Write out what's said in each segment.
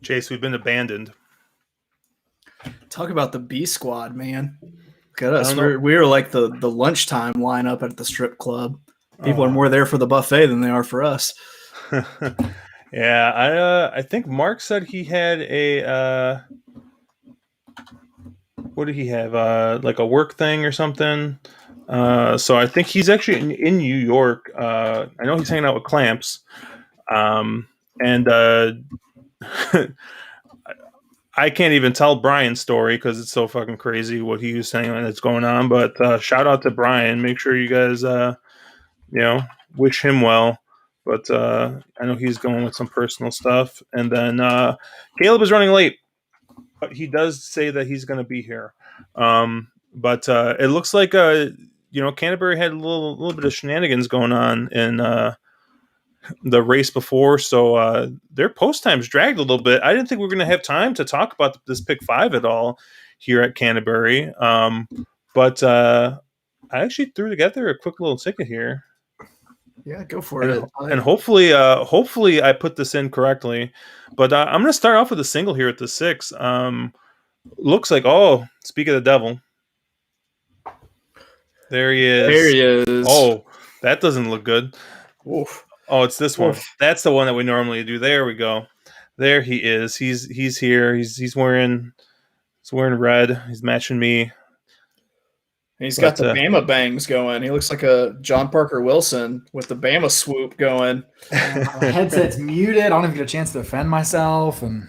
Chase, we've been abandoned. Talk about the B squad, man. Look at us. We're like the lunchtime lineup at the strip club. People are more there for the buffet than they are for us. Yeah, I think Mark said he had a what did he have? Like a work thing or something. So I think he's actually in New York. I know he's hanging out with Clamps. And I can't even tell Brian's story because it's so fucking crazy what he was saying that's going on. But shout out to Brian. Make sure you guys, wish him well. But I know he's going with some personal stuff. And then Caleb is running late. But he does say that he's going to be here. But it looks like, Canterbury had a little bit of shenanigans going on in the race before, so their post times dragged a little bit. I didn't think we were going to have time to talk about this pick 5 at all here at Canterbury, but I actually threw together a quick little ticket here. Yeah, go for it. And hopefully I put this in correctly. But I'm going to start off with a single here at the 6. Looks like, speak of the devil. There he is. There he is. Oh, that doesn't look good. Oof. Oh, it's this one. That's the one that we normally do. There we go. There he is. He's here. He's wearing red. He's matching me. He's got the Bama bangs going. He looks like a John Parker Wilson with the Bama swoop going. My headset's muted. I don't even get a chance to defend myself, and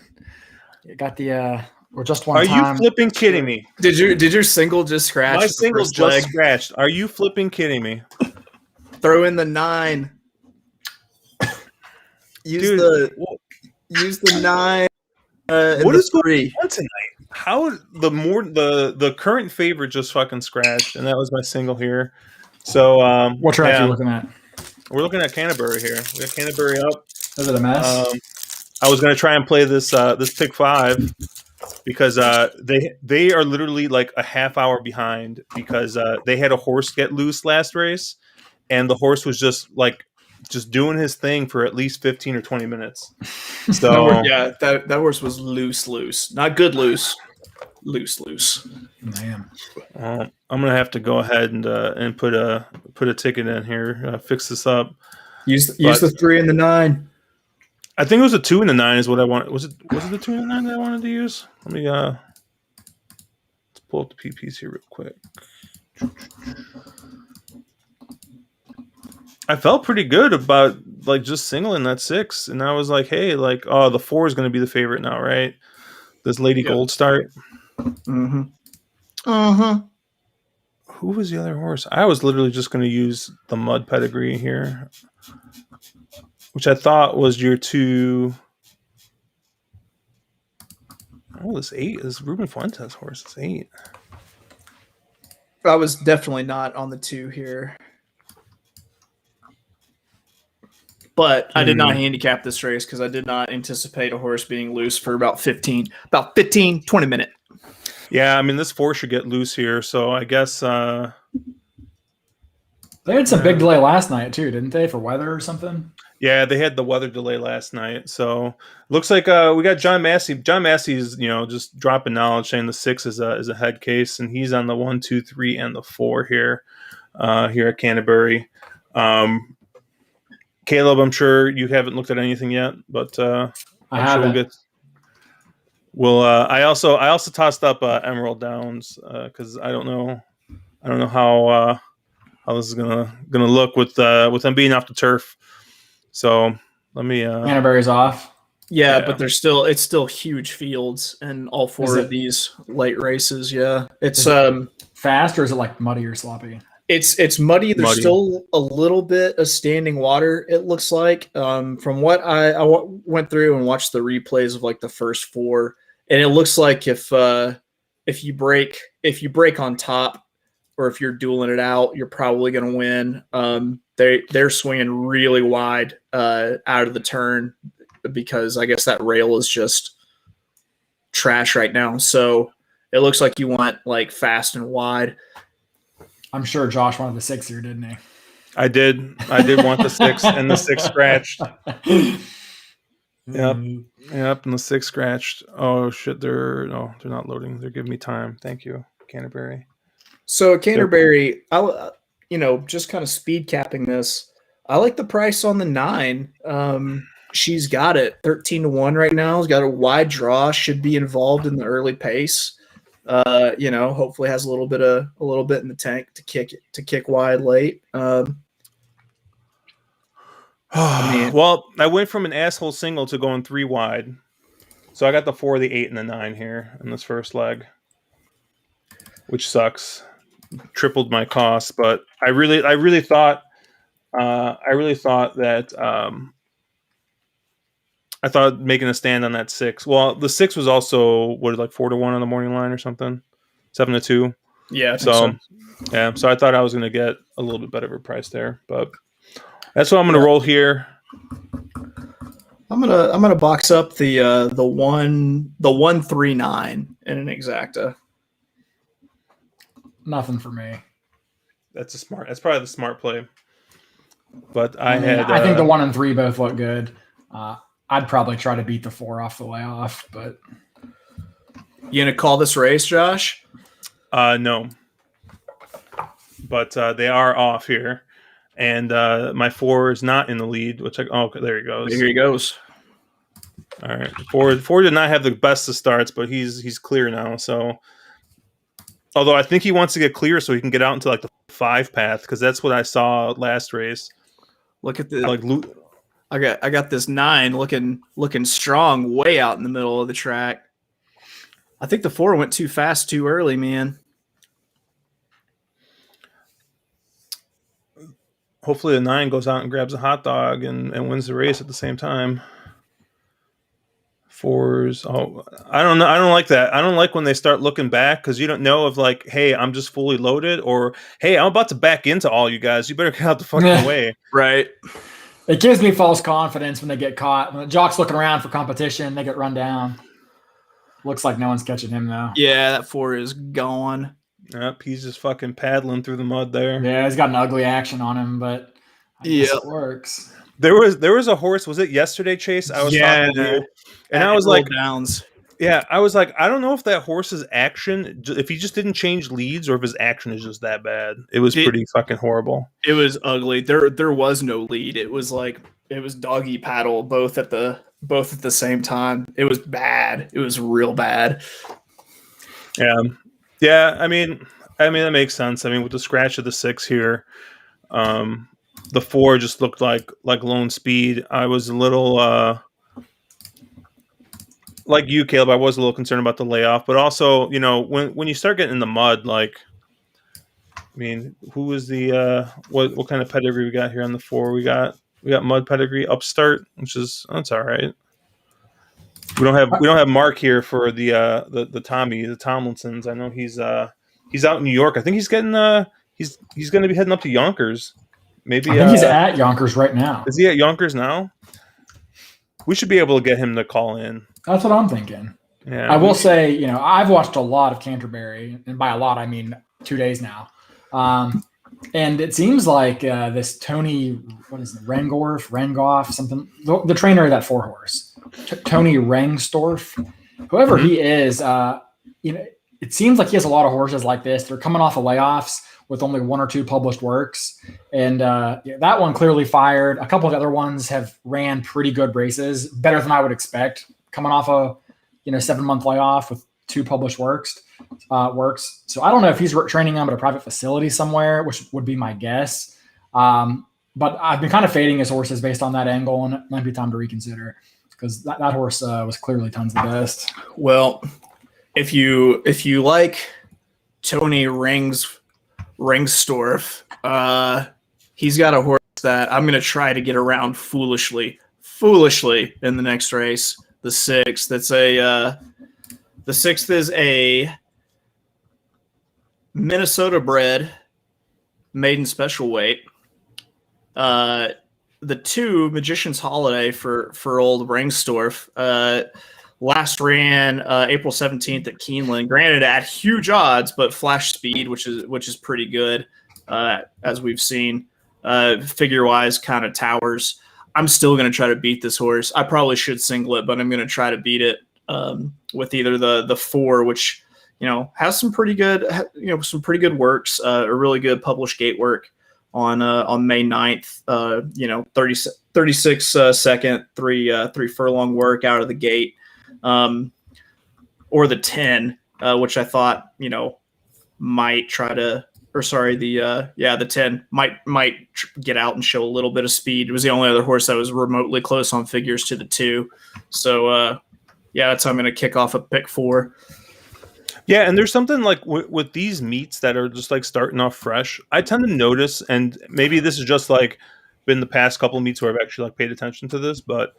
got the or just one. Are time. you flipping kidding me? Did your single just scratch? My single just scratched. Are you flipping kidding me? Throw in the 9. Use the 9. What is going on tonight? How the current favorite just fucking scratched, and that was my single here. So what track are you looking at? We're looking at Canterbury here. We got Canterbury up. Is it a mess? I was gonna try and play this pick 5 because they are literally like a half hour behind because they had a horse get loose last race, and the horse was just doing his thing for at least 15 or 20 minutes. So that horse was loose, not good loose. Man, I'm gonna have to go ahead and put a ticket in here, fix this up. Use the 3 and the 9. I think it was a 2 and the 9 is what I wanted. Was it the 2 and the 9 that I wanted to use? Let me let's pull up the PPs here real quick. I felt pretty good about just singling that 6, and I was like, hey, the 4 is going to be the favorite now, right? This Lady Gold start. Mm-hmm. Who was the other horse? I was literally just going to use the Mud Pedigree here, which I thought was your 2. Oh, this 8 is Ruben Fuentes' horse. It's 8. I was definitely not on the 2 here. But I did not handicap this race because I did not anticipate a horse being loose for about 15, 20 minutes. Yeah, I mean, this 4 should get loose here, so I guess... they had some big delay last night, too, didn't they, for weather or something? Yeah, they had the weather delay last night, so looks like we got John Massey. John Massey's, just dropping knowledge, saying the 6 is a head case, and he's on the 1, 2, 3, and the 4 here at Canterbury. Caleb, I'm sure you haven't looked at anything yet, but I haven't. I also tossed up Emerald Downs because I don't know how this is gonna look with them being off the turf. So let me. Canterbury's off. Yeah, but it's still huge fields in all 4 of these late races. Yeah, it's fast, or is it muddy or sloppy? It's muddy. There's still a little bit of standing water, it looks like. From what I went through and watched the replays of the first 4, And it looks like if you break on top, or if you're dueling it out, you're probably going to win. They're swinging really wide out of the turn because I guess that rail is just trash right now. So it looks like you want like fast and wide. I'm sure Josh wanted the 6 here, didn't he? I did want the 6, and the 6 scratched. Yep, and the 6 scratched. Oh shit, they're not loading. They're giving me time. Thank you, Canterbury. So Canterbury, just kind of speed capping this. I like the price on the 9. She's got it 13-1 right now. She's got a wide draw. Should be involved in the early pace. Hopefully has a little bit in the tank to kick wide late. Well, I went from an asshole single to going 3 wide. So I got the 4, the 8, and the 9 here in this first leg, which sucks. Tripled my costs, but I really thought that I thought making a stand on that 6. Well, the 6 was also 4-1 on the morning line or something, 7-2. Yeah. So I thought I was going to get a little bit better of a price there, but that's what I'm going to roll here. I'm gonna box up the 139 in an exacta. Nothing for me. That's probably the smart play. But I think the 1 and 3 both look good. I'd probably try to beat the 4 off the layoff, but you gonna call this race, Josh? No. But they are off here. And my 4 is not in the lead, there he goes. Here he goes. All right. 4 did not have the best of starts, but he's clear now. So, although I think he wants to get clear so he can get out into the 5 path, because that's what I saw last race. Look at the I got this 9 looking strong way out in the middle of the track. I think the 4 went too fast too early, man. Hopefully the 9 goes out and grabs a hot dog and wins the race at the same time. 4s. Oh, I don't know. I don't like that. I don't like when they start looking back, because you don't know if hey, I'm just fully loaded, or hey, I'm about to back into all you guys. You better get out the fucking way. Right. It gives me false confidence when they get caught. When the jock's looking around for competition, they get run down. Looks like no one's catching him though. Yeah, that 4 is gone. Yep, he's just fucking paddling through the mud there. Yeah, he's got an ugly action on him, but I guess it works. There was a horse. Was it yesterday, Chase? I was talking to you, and I was like, Downs. Yeah, I was like, I don't know if that horse's action, if he just didn't change leads, or if his action is just that bad. It was pretty fucking horrible. It was ugly. There was no lead. It was doggy paddle both at the same time. It was bad. It was real bad. Yeah. I mean that makes sense. I mean, with the scratch of the 6 here, the 4 just looked like lone speed. I was a little like you, Caleb. I was a little concerned about the layoff, but also, when you start getting in the mud, who is the what kind of pedigree we got here on the 4? We got mud pedigree, Upstart, that's all right. We don't have Mark here for the Tomlinsons. I know he's out in New York. I think he's getting he's going to be heading up to Yonkers. Maybe I think he's at Yonkers right now. Is he at Yonkers now? We should be able to get him to call in. That's what I'm thinking. Yeah, I will say, I've watched a lot of Canterbury, and by a lot I mean 2 days now. And it seems like this Tony, what is it, Rengoff, something, the trainer of that 4 horse, Tony Rengstorff, whoever he is, it seems like he has a lot of horses like this. They're coming off of layoffs with only 1 or 2 published works. And that one clearly fired. A couple of the other ones have ran pretty good races, better than I would expect, coming off a 7-month layoff with 2 published works. So I don't know if he's training them at a private facility somewhere, which would be my guess. But I've been kind of fading his horses based on that angle, and it might be time to reconsider, because that horse was clearly tons the best. Well, if you like Tony Rengstorff, he's got a horse that I'm going to try to get around foolishly in the next race, the 6. That's The 6th is a Minnesota bred maiden special weight. The 2 Magician's Holiday for old Ringstorff. Last ran April 17th at Keeneland. Granted, at huge odds, but flash speed, which is pretty good, as we've seen. Figure-wise, kind of towers. I'm still going to try to beat this horse. I probably should single it, but I'm going to try to beat it with either the 4, which has some pretty good works, a really good published gate work on May 9th. 36 second, three furlong work out of the gate. Or the 10, which I thought, might try to, or sorry, the 10 might get out and show a little bit of speed. It was the only other horse that was remotely close on figures to the 2. So, that's how I'm going to kick off a pick 4. Yeah, and there's something like with these meets that are just like starting off fresh. I tend to notice, and maybe this is just like been the past couple of meets where I've actually like paid attention to this, but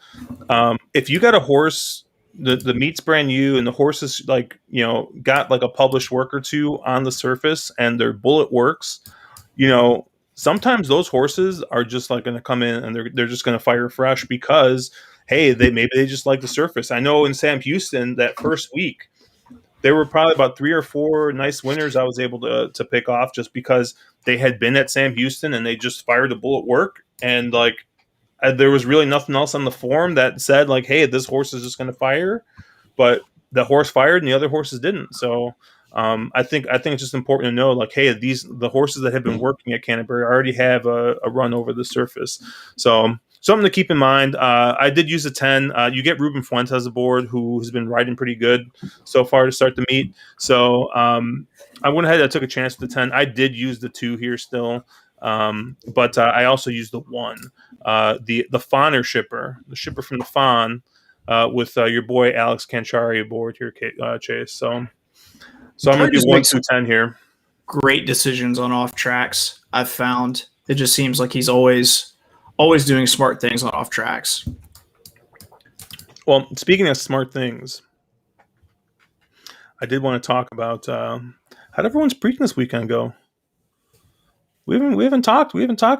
if you got a horse, the meet's brand new, and the horse is like got like a published work or 2 on the surface, and their bullet works, sometimes those horses are just like going to come in and they're just going to fire fresh because hey, maybe they just like the surface. I know in Sam Houston that first week, there were probably about 3 or 4 nice winners I was able to pick off just because they had been at Sam Houston and they just fired a bullet work. And like, there was really nothing else on the form that said like, hey, this horse is just going to fire. But the horse fired and the other horses didn't. So I think it's just important to know like, hey, the horses that have been working at Canterbury already have a run over the surface. So something to keep in mind. I did use a 10. You get Ruben Fuentes aboard, who has been riding pretty good so far to start the meet. So I went ahead. I took a chance with the 10. I did use the 2 here still, but I also used the 1, the Fawner shipper, the shipper from the Fawn, with your boy Alex Canchari aboard here, Chase. So I'm going to do 1 through 10 here. Great decisions on off tracks. I've found it just seems like he's always doing smart things on off tracks. Well, speaking of smart things, I did want to talk about how did everyone's Preakness weekend go? We haven't talked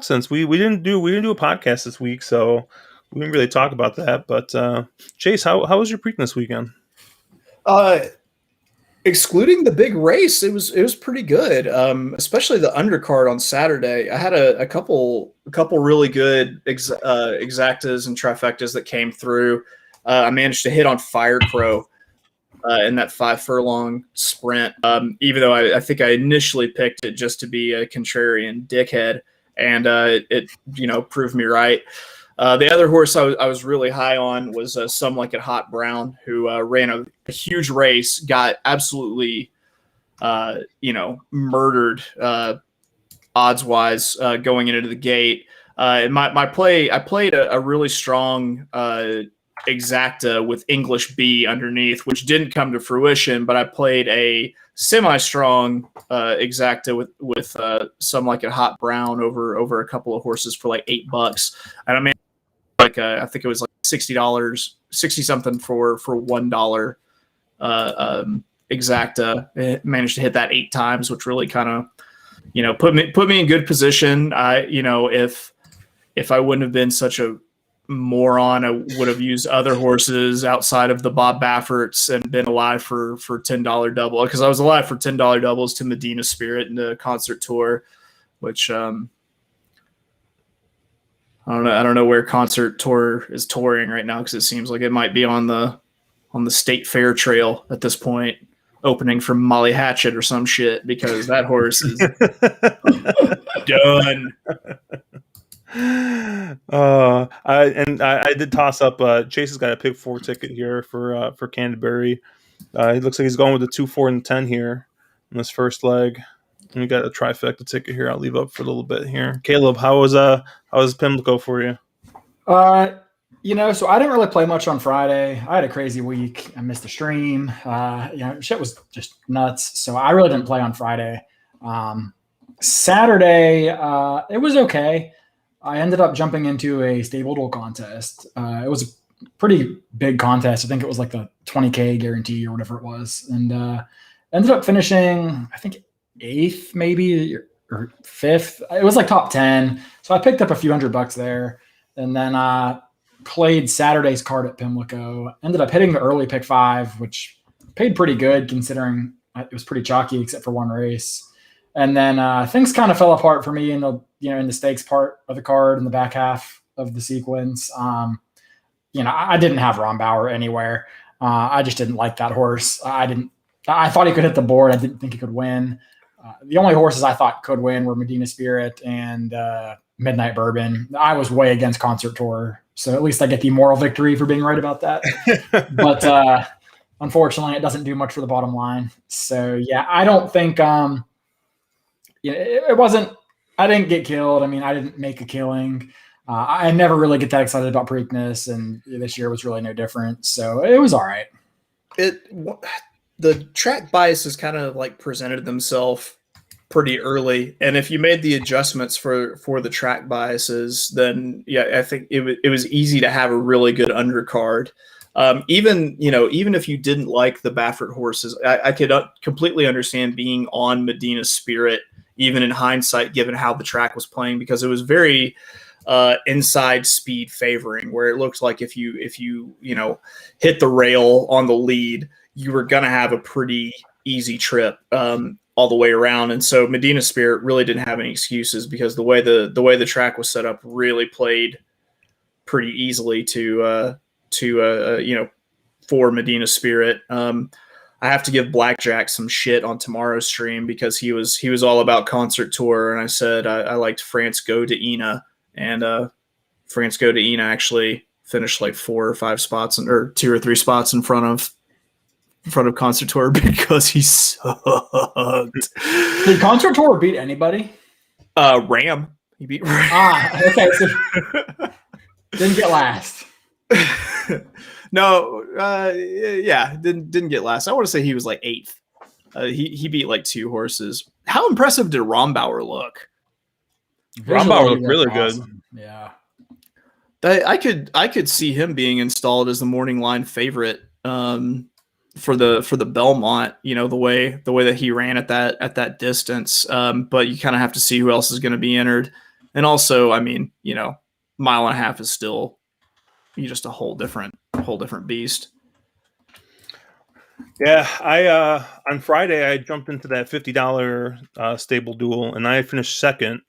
since we didn't do a podcast this week, so we didn't really talk about that. But Chase, how was your Preakness weekend? Excluding the big race, it was pretty good. Especially the undercard on Saturday. I had a couple really good exactas and trifectas that came through. I managed to hit on Fire Crow in that 5 furlong sprint. Even though I think I initially picked it just to be a contrarian dickhead, and it proved me right. The other horse I was really high on was Some Like It Hot Brown, who ran a huge race, got absolutely, murdered odds-wise going into the gate. I played a really strong exacta with English B underneath, which didn't come to fruition, but I played a semi-strong exacta with Some Like It Hot Brown over a couple of horses for like $8. And I mean, I think it was like $60, 60 something for $1 exacta. It managed to hit that 8 times, which really kind of, put me in good position. If I wouldn't have been such a moron, I would have used other horses outside of the Bob Bafferts and been alive for $10 double, because I was alive for $10 doubles to Medina Spirit and the Concert Tour, which I don't know where Concert Tour is touring right now, because it seems like it might be on the State Fair Trail at this point, opening for Molly Hatchet or some shit, because that horse is done. I did toss up. Chase has got a pick 4 ticket here for Canterbury. It looks like he's going with the 2, 4, and 10 here in this first leg. And we got a trifecta ticket here. I'll leave up for a little bit here. Caleb, how was Pimlico for you? So I didn't really play much on Friday. I had a crazy week. I missed the stream. Shit was just nuts. So I really didn't play on Friday. Saturday, it was okay. I ended up jumping into a stable duel contest. It was pretty big contest. I think it was like the 20K guarantee or whatever it was, and ended up finishing, I think, 8th maybe or 5th. It was like top 10, so I picked up a few $100 there, and then played Saturday's card at Pimlico. Ended up hitting the early pick 5, which paid pretty good considering it was pretty chalky except for one race. And then things kind of fell apart for me in the stakes part of the card in the back half of the sequence. I didn't have Rombauer anywhere. I just didn't like that horse. I thought he could hit the board. I didn't think he could win. The only horses I thought could win were Medina Spirit and Midnight Bourbon. I was way against Concert Tour, so at least I get the moral victory for being right about that. But unfortunately, it doesn't do much for the bottom line. So yeah, I don't think it wasn't. I didn't get killed. I mean, I didn't make a killing. I never really get that excited about Preakness, and this year was really no different. So it was all right. The track biases kind of like presented themselves pretty early, and if you made the adjustments for the track biases, then yeah, I think it was easy to have a really good undercard. Even if you didn't like the Baffert horses, I could completely understand being on Medina Spirit, even in hindsight, given how the track was playing, because it was very inside speed favoring, where it looked like if you hit the rail on the lead, you were going to have a pretty easy trip all the way around. And so Medina Spirit really didn't have any excuses, because the way the track was set up really played pretty easily for Medina Spirit. I have to give Blackjack some shit on tomorrow's stream, because he was all about Concert Tour, and I said I liked France Go to Ina, and France Go to Ina actually finished like 4 or 5 spots or 2 or 3 spots in front of Concert Tour, because he sucked. Did Concert Tour beat anybody? Ram. He beat Ram. Okay. So didn't get last. No, didn't get last. I want to say he was like 8th. He beat like 2 horses. How impressive did Rombauer look? Rombauer looked really awesome. Good. Yeah. I could see him being installed as the morning line favorite for the Belmont, the way that he ran at that distance. But you kind of have to see who else is going to be entered. And also, I mean, mile and a half is still just a whole different beast. Yeah, I on Friday I jumped into that $50 stable duel, and I finished second,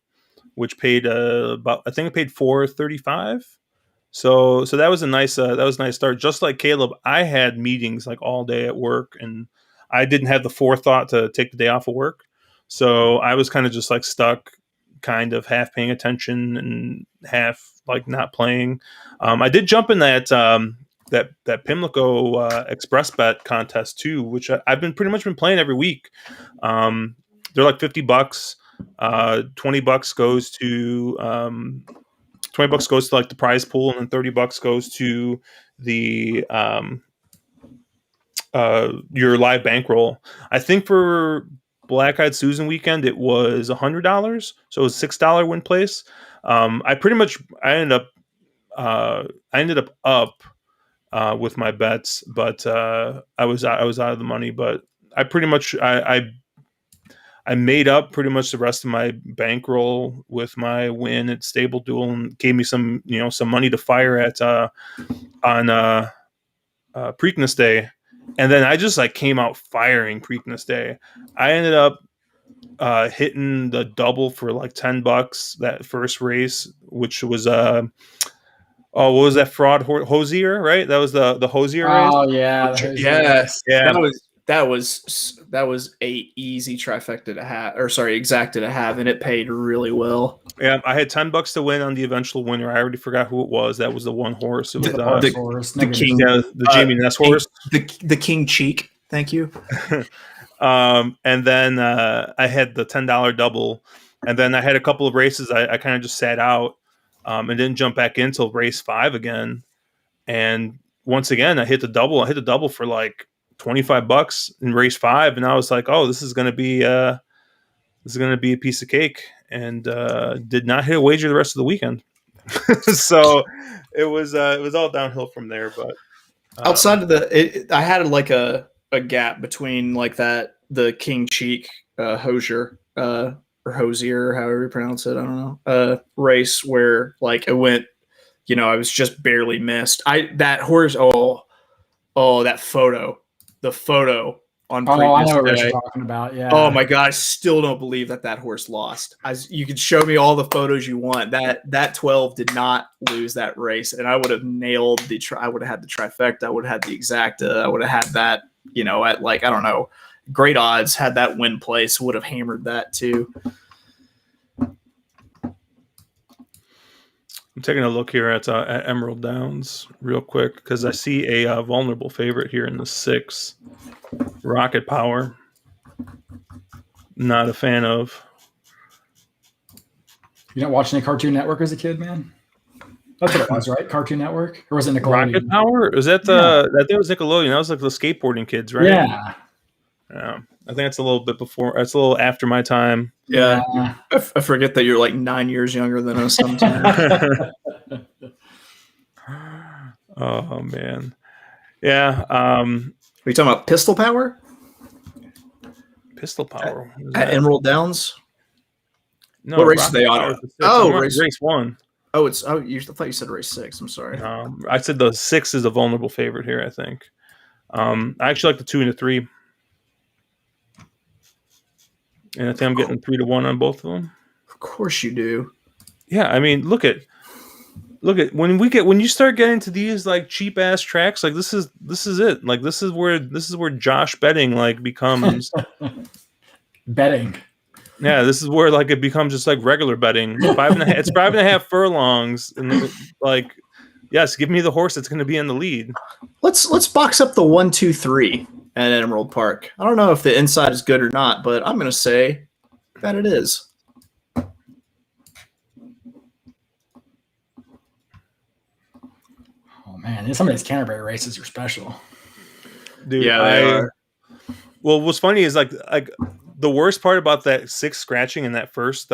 which paid I think it paid $435. So that was a nice start. Just like Caleb, I had meetings like all day at work, and I didn't have the forethought to take the day off of work, so I was kind of just like stuck, kind of half paying attention and half like not playing. I did jump in that Pimlico Express Bet contest too, which I've pretty much been playing every week. They're like $50. $20 goes to $20 goes to like the prize pool, and then $30 goes to the your live bankroll. I think for Black Eyed Susan weekend it was $100, so it was $6 win place. I ended up with my bets, but I was out of the money. But I pretty much I made up pretty much the rest of my bankroll with my win at Stable Duel, and gave me some money to fire at on Preakness Day. And then I just like came out firing Preakness Day. I ended up hitting the double for like $10 that first race, which was what was that fraud Hosier, right? That was the Hosier race. Oh yeah, yes, yeah. That was a easy trifecta to have, or sorry, exacta to have, and it paid really well. Yeah, I had $10 to win on the eventual winner. I already forgot who it was. That was the one horse. It was the King, the Jamie Ness horse, the King Cheek. Thank you. And then I had the $10 double, and then I had a couple of races. I kind of just sat out and didn't jump back in until race 5 again. And once again, I hit the double. I hit the double for like $25 in race 5, and I was like, "Oh, this is going to be a piece of cake." And did not hit a wager the rest of the weekend. So it was all downhill from there. But outside of I had like a gap between like the King Cheek Hosier or Hosier, however you pronounce it. I don't know. Race where like it went, I was just barely missed. That horse. That photo, the photo on Oh, I know what Preakness you're Day. talking about. Yeah. Oh my god, I still don't believe that horse lost. You can show me all the photos you want. That 12 did not lose that race, and I would have nailed I would have had the trifecta. I would have had the exacta. I would have had that. At like I don't know, great odds. Had that win place, would have hammered that too. I'm taking a look here at Emerald Downs real quick because I see a vulnerable favorite here in the 6, Rocket Power. Not a fan of. You didn't watch any Cartoon Network as a kid, man? That's what it was, right? Cartoon Network? Or was it Nickelodeon? Rocket Power? Was that that thing was Nickelodeon? That was like the skateboarding kids, right? Yeah. I think that's a little bit before. It's a little after my time. Yeah, I forget that you're like 9 years younger than us sometimes. Oh man, yeah. Are you talking about Pistol Power? Pistol Power At Emerald Downs? No, what race are they on? Race 1. Oh, I thought you said race 6. I'm sorry. I said the 6 is a vulnerable favorite here. I think. I actually like the 2 and the 3, and I think I'm getting 3 to 1 on both of them. Of course you do. Yeah, I mean, look at when you start getting to these like cheap ass tracks, like this is it. Like this is where Josh betting like becomes betting. Yeah, this is where like it becomes just like regular betting. It's 5.5 furlongs, and like, yes, give me the horse that's going to be in the lead. Let's box up the 1, 2, 3 at Emerald Park. I don't know if the inside is good or not, but I'm going to say that it is. Oh man, some of these Canterbury races are special. Dude, yeah, they are. Well, what's funny is like the worst part about that 6 scratching in that first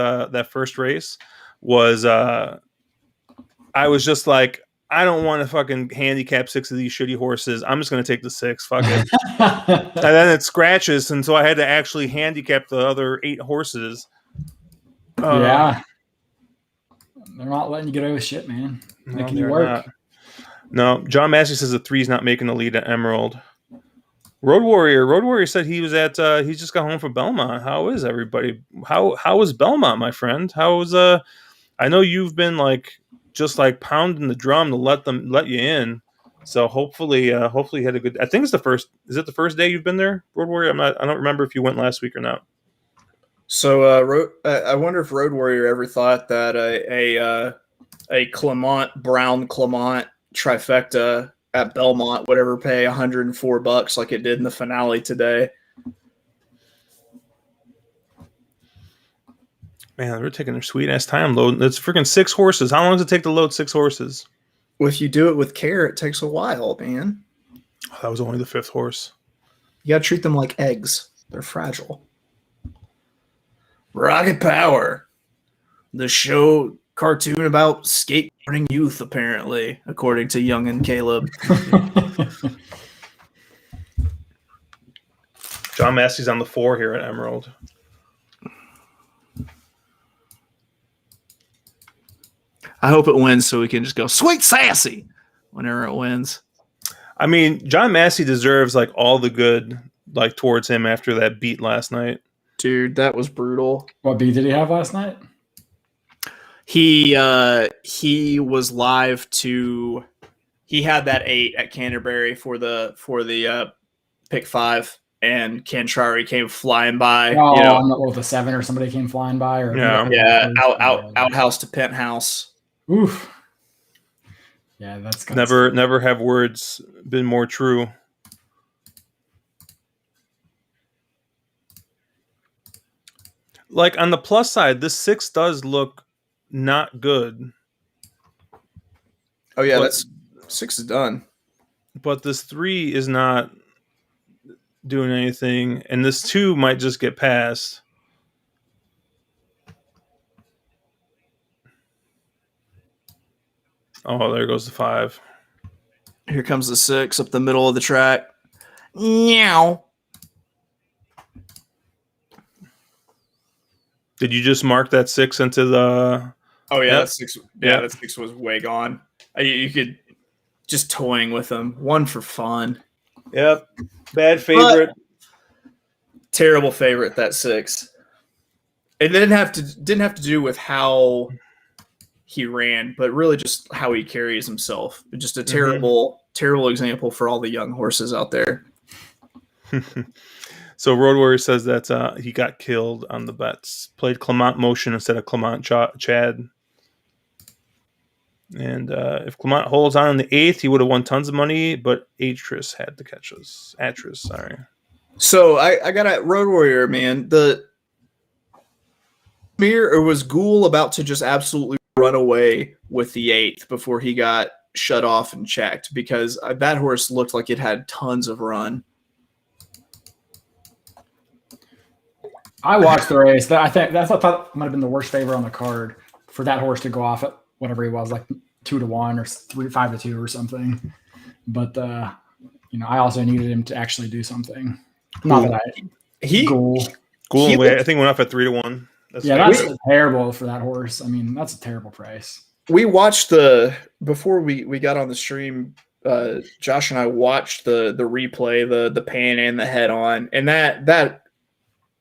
race was I was just like, I don't want to fucking handicap 6 of these shitty horses. I'm just going to take the 6. Fuck it. And then it scratches, and so I had to actually handicap the other 8 horses. Yeah. They're not letting you get away with shit, man. Making you work. Not. No, John Massey says the 3's not making the lead at Emerald. Road Warrior said he was at he just got home from Belmont. How is everybody? How was Belmont, my friend? How was I know you've been like just like pounding the drum to let you in. So hopefully you had a good. I think it's the first. Is it the first day you've been there, Road Warrior? I don't remember if you went last week or not. So I wonder if Road Warrior ever thought that a Brown Clement trifecta at Belmont would ever pay $104 like it did in the finale today. Man, they're taking their sweet ass time loading. It's freaking 6 horses. How long does it take to load 6 horses? Well, if you do it with care, it takes a while, man. Oh, that was only the 5th horse. You got to treat them like eggs. They're fragile. Rocket Power, the show cartoon about skateboarding youth, apparently, according to Young and Caleb. John Massey's on the 4 here at Emerald. I hope it wins so we can just go sweet sassy whenever it wins. I mean, John Massey deserves like all the good like towards him after that beat last night. Dude, that was brutal. What beat did he have last night? He was live to. He had that 8 at Canterbury for the pick 5, and Cantrari came flying by. Oh, with a 7 or somebody came flying by, or outhouse to penthouse. Oof. Yeah, that's never have words been more true. Like on the plus side, this 6 does look not good. Oh yeah, that's 6 is done. But this 3 is not doing anything, and this 2 might just get passed. Oh, there goes the 5. Here comes the 6 up the middle of the track. Meow. Did you just mark that 6 into the? Oh yeah, Yep. that 6. Yeah, that 6 was way gone. You could just toying with them. One for fun. Yep. Bad favorite. But terrible favorite, that 6. It didn't have to do with how he ran, but really just how he carries himself. Just a terrible example for all the young horses out there. So Road Warrior says that he got killed on the bets. Played Clement Motion instead of Clement Chad. And if Clement holds on in the 8th, he would have won tons of money, but Atris had to catch us. Atris, sorry. So I got a Road Warrior, man. Was Ghoul about to just absolutely run away with the 8th before he got shut off and checked? Because that horse looked like it had tons of run. I watched the race. I thought might have been the worst favorite on the card for that horse to go off at whatever he was, like 2-1 or 5-2 or something. But I also needed him to actually do something. Not that Ghoul, I think went off at 3-1. That's terrible for that horse. I mean, that's a terrible price. We watched before we got on the stream. Josh and I watched the replay, the pan and the head on, and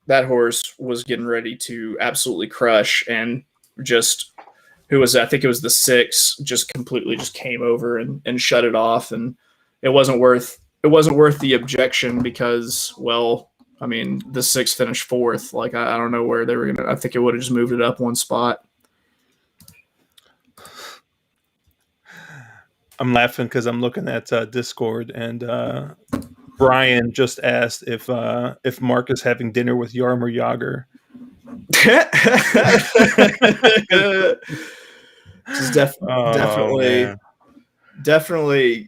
that horse was getting ready to absolutely crush, and just I think it was the 6, just completely just came over and shut it off, and it wasn't worth the objection because, well, I mean, the 6 finished 4th. Like I don't know where they were gonna. I think it would have just moved it up one spot. I'm laughing because I'm looking at Discord, and Brian just asked if Mark is having dinner with Yarmer Yager. Definitely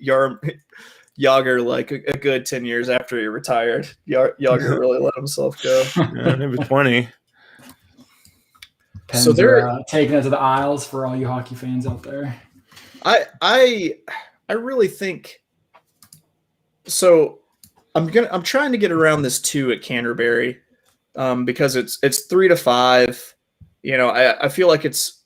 Yager, like a good 10 years after he retired. Yager really let himself go. Yeah, maybe 20. So they're taking it to the aisles for all you hockey fans out there. I really think so. I'm trying to get around this 2 at Canterbury, because it's 3-5. I feel like it's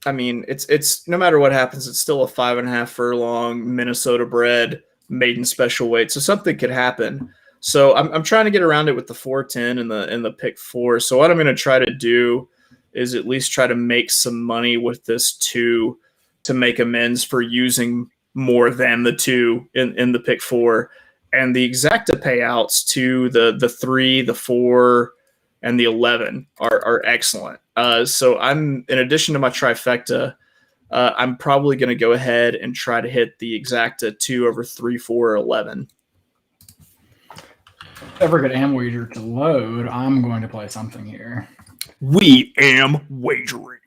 no matter what happens, it's still a 5.5 furlong Minnesota bred maiden special weight, so something could happen. So I'm trying to get around it with the 410 and the pick 4. So what I'm going to try to do is at least try to make some money with this 2 to make amends for using more than the 2 in the pick 4. And the exacta payouts to the 3, the 4, and the 11 are excellent. So I'm, in addition to my trifecta, I'm probably going to go ahead and try to hit the exacta 2 over 3, 4, or 11. Ever get am wager to load, I'm going to play something here. We am wagering.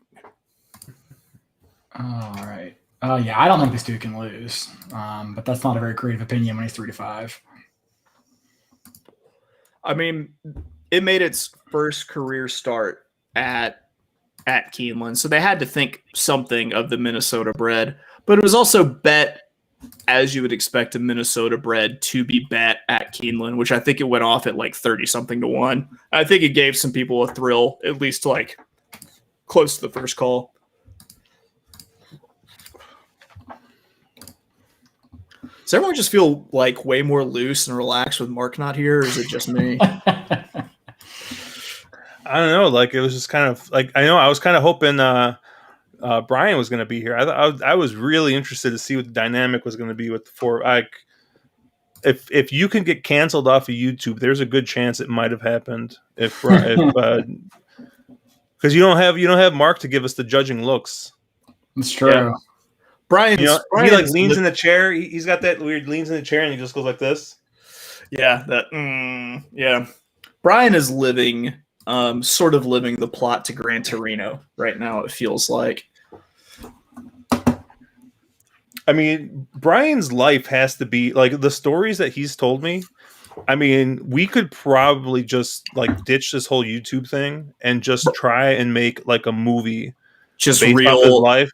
All right. Yeah, I don't think this dude can lose, but that's not a very creative opinion when he's 3-5. I mean, it made its first career start at Keeneland, so they had to think something of the Minnesota bred, but it was also bet as you would expect a Minnesota bred to be bet at Keeneland, which I think it went off at like 30-something to 1. I think it gave some people a thrill, at least like close to the first call. Does everyone just feel like way more loose and relaxed with Mark not here, or is it just me? I don't know. Like, it was just kind of like, I know I was kind of hoping Brian was going to be here. I was really interested to see what the dynamic was going to be with the 4. Like, if you can get canceled off of YouTube, there's a good chance it might have happened. Because you don't have Mark to give us the judging looks. It's true. Yeah. Brian's he like leans in the chair. He's got that weird leans in the chair and he just goes like this. Yeah, yeah. Brian is living, sort of living the plot to Gran Torino right now. It feels like. I mean, Brian's life has to be like the stories that he's told me. I mean, we could probably just like ditch this whole YouTube thing and just try and make like a movie just based real off his life.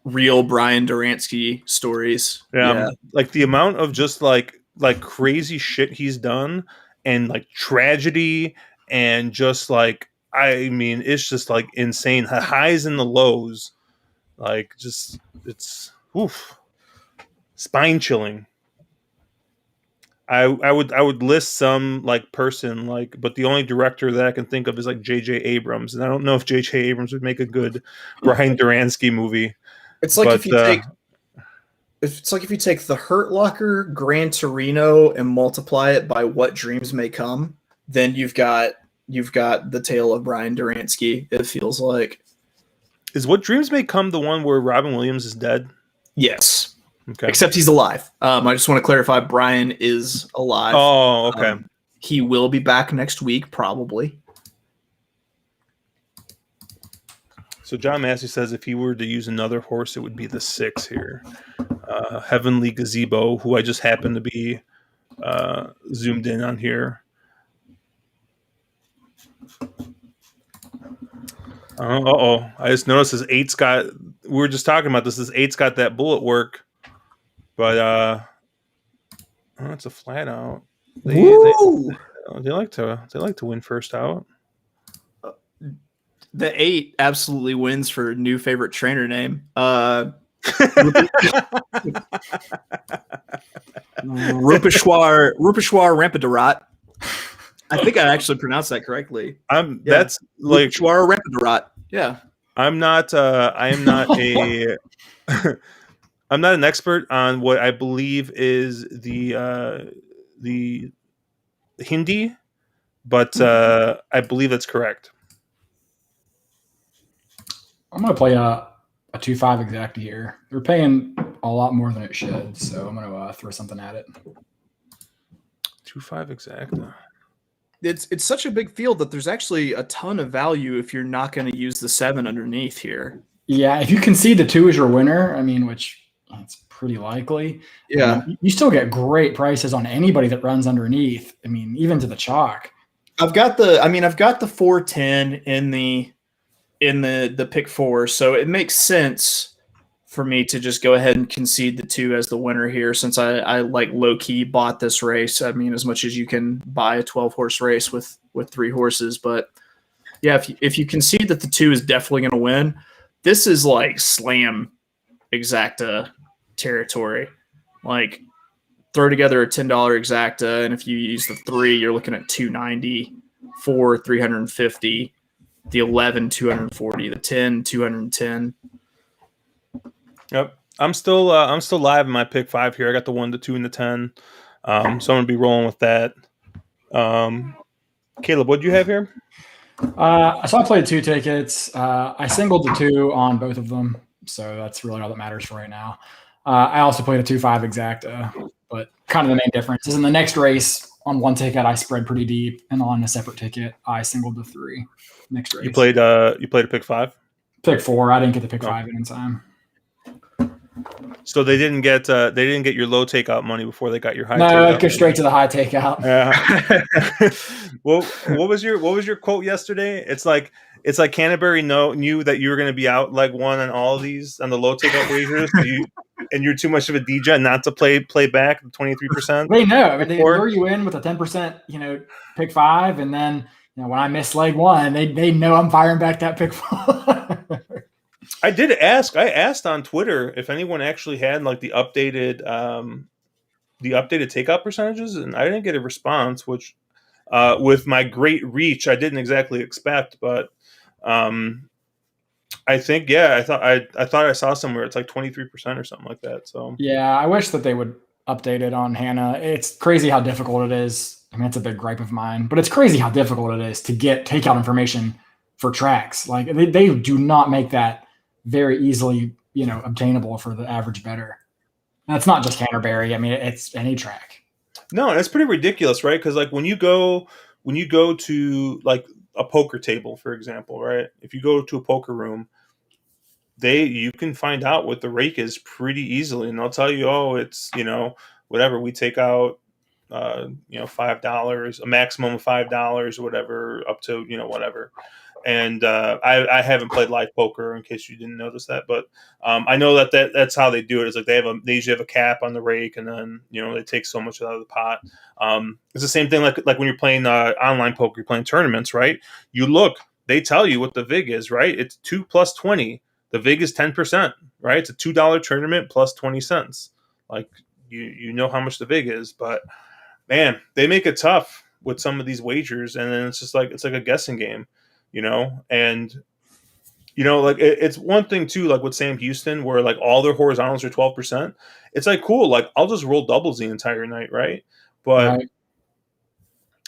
real Brian Duransky stories. Yeah. Like the amount of just like crazy shit he's done, and like tragedy, and just like, I mean, it's just like insane. The highs and the lows, like just, it's spine chilling. I would list some like person, like, but the only director that I can think of is like J.J. Abrams, and I don't know if J.J. Abrams would make a good Brian Duransky movie. It's like But if you take The Hurt Locker, Gran Torino, and multiply it by What Dreams May Come, then you've got the tale of Brian Duransky. It feels like. Is What Dreams May Come the one where Robin Williams is dead? Yes. Okay. Except he's alive. I just want to clarify, Brian is alive. Oh, okay. He will be back next week, probably. So John Massey says if he were to use another horse, it would be the 6 here. Heavenly Gazebo, who I just happen to be zoomed in on here. I just noticed his 8's got, we were just talking about this, his 8's got that bullet work, but it's a flat out. They like to win first out. The 8 absolutely wins for new favorite trainer name. Rupeshwar Rampadarat. I think I actually pronounced that correctly. That's like Rupeshwar Rampadarat. Yeah. I am not a I'm not an expert on what I believe is the Hindi, but I believe that's correct. I'm going to play a 2-5 exacta here. They're paying a lot more than it should, so I'm going to throw something at it. 2-5 exacta. It's such a big field that there's actually a ton of value if you're not going to use the 7 underneath here. Yeah, if you concede the 2 as your winner, I mean, which it's pretty likely. Yeah, you still get great prices on anybody that runs underneath. I mean, even to the chalk. I've got the 410 in the pick 4, so it makes sense for me to just go ahead and concede the 2 as the winner here, since I like low key bought this race. I mean, as much as you can buy a 12-horse race with 3 horses, but yeah, if you concede that the 2 is definitely going to win, this is like slam exacta territory. Like, throw together a $10 exacta, and if you use the 3, you're looking at $290, 4 $350, the 11 $240, the 10 $210. Yep, I'm still live in my pick 5 here. I got the 1, the 2, and the 10. So I'm gonna be rolling with that. Caleb, what do you have here? So I played 2 tickets. I singled the 2 on both of them, so that's really all that matters for right now. I also played a 2-5 exacta, but kind of the main difference is in the next race on one ticket I spread pretty deep, and on a separate ticket I singled the 3. Next race. You played a pick 5? Pick 4. I didn't get the pick 5 in time. So they didn't get your low takeout money before they got your high. No, it goes straight to the high takeout. Yeah. Well, what was your quote yesterday? It's like Canterbury knew that you were going to be out like 1 on all of these on the low takeout wagers, and you're too much of a DJ not to play back the 23%. They know. They lure you in with a 10%, pick 5, and then when I miss leg 1, they know I'm firing back that pick 4. I did ask. I asked on Twitter if anyone actually had like the updated takeout percentages, and I didn't get a response. Which, with my great reach, I didn't exactly expect. But I think I thought I saw somewhere it's like 23% or something like that. So yeah, I wish that they would update it on Hannah. It's crazy how difficult it is. I mean, it's a big gripe of mine, but it's crazy how difficult it is to get takeout information for tracks. Like they do not make that very easily, obtainable for the average bettor. And it's not just Canterbury. I mean, it's any track. No, that's pretty ridiculous, right? Because like when you go to like a poker table, for example, right? If you go to a poker room, you can find out what the rake is pretty easily, and they'll tell you, oh, it's whatever. We take out $5, a maximum of $5 or whatever, up to whatever. And I haven't played live poker, in case you didn't notice that, but I know that's how they do it. It's like they usually have a cap on the rake, and then they take so much out of the pot. It's the same thing like when you're playing online poker, you're playing tournaments, right? You look, they tell you what the vig is, right? It's 2 plus 20. The vig is 10%, right? It's a $2 tournament plus 20 cents. Like you know how much the vig is, but man, they make it tough with some of these wagers, and then it's like a guessing game. And like it's one thing too, like with Sam Houston, where like all their horizontals are 12%. It's like cool, like I'll just roll doubles the entire night, right? But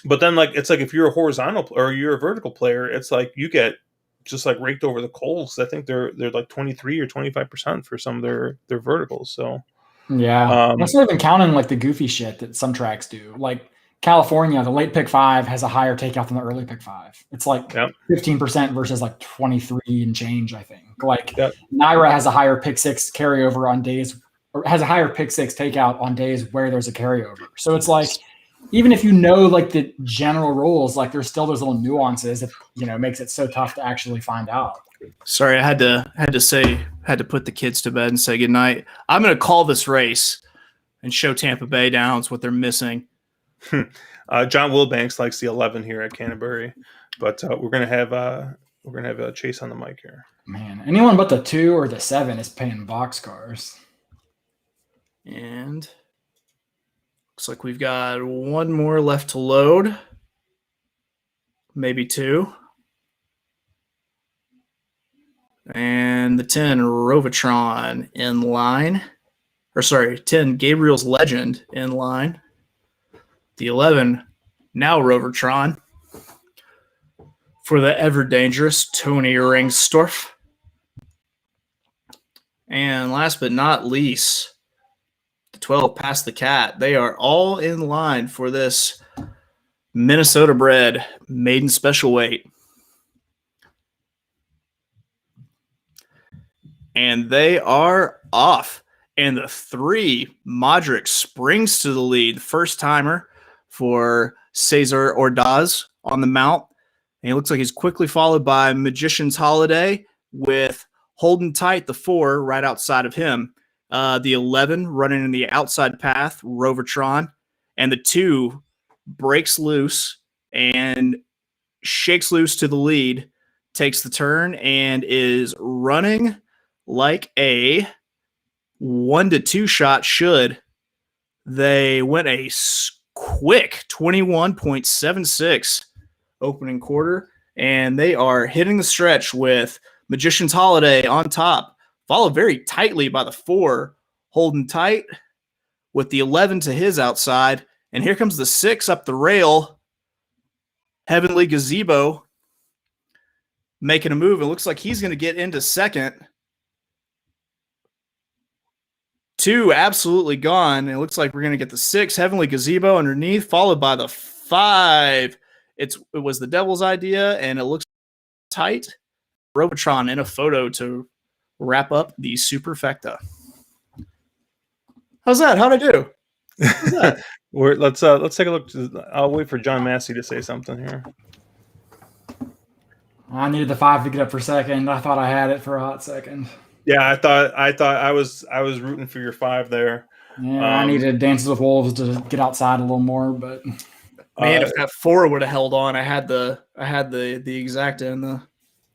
then like it's like if you're a horizontal or you're a vertical player, it's like you get just like raked over the coals. I think they're like 23 or 25% for some of their verticals. So yeah, that's not even counting like the goofy shit that some tracks do, like California, the late pick 5 has a higher takeout than the early pick 5. It's like 15% versus like 23 and change, I think. Like Naira has a higher pick 6 carryover on days, or has a higher pick 6 takeout on days where there's a carryover. So it's like, even if like the general rules, like there's still those little nuances that makes it so tough to actually find out. Sorry, I had to put the kids to bed and say goodnight. I'm going to call this race and show Tampa Bay Downs what they're missing. John Wilbanks likes the 11 here at Canterbury, but we're gonna have a Chase on the mic here. Man, anyone but the 2 or the 7 is paying boxcars. And looks like we've got one more left to load, maybe 2. And the 10 Rovatron in line, 10 Gabriel's Legend in line. The 11, now Rovertron, for the ever dangerous Tony Ringstorff. And last but not least, the 12, Pass the Cat. They are all in line for this Minnesota bred maiden special weight. And they are off. And the 3, Modric, springs to the lead, first timer for Cesar Ordaz on the mount. And he looks like he's quickly followed by Magician's Holiday with Holding Tight, the 4, right outside of him. The 11 running in the outside path, Rovertron. And the 2 breaks loose and shakes loose to the lead, takes the turn, and is running like a 1 to 2 shot should. They went a quick 21.76 opening quarter, and they are hitting the stretch with Magician's Holiday on top, followed very tightly by the 4, Holding Tight, with the 11 to his outside. And here comes the 6 up the rail, Heavenly Gazebo, making a move. It looks like he's going to get into second. 2 absolutely gone. It looks like we're going to get the 6, Heavenly Gazebo, underneath, followed by the 5. It was the Devil's Idea, and it looks tight. Robotron in a photo to wrap up the Superfecta. How's that? How'd I do? How's that? Let's take a look. I'll wait for John Massey to say something here. I needed the 5 to get up for second. I thought I had it for a hot second. Yeah, I thought I was rooting for your 5 there. Yeah, I needed Dances with Wolves to get outside a little more, but man, if that 4 would have held on, I had the exacta in the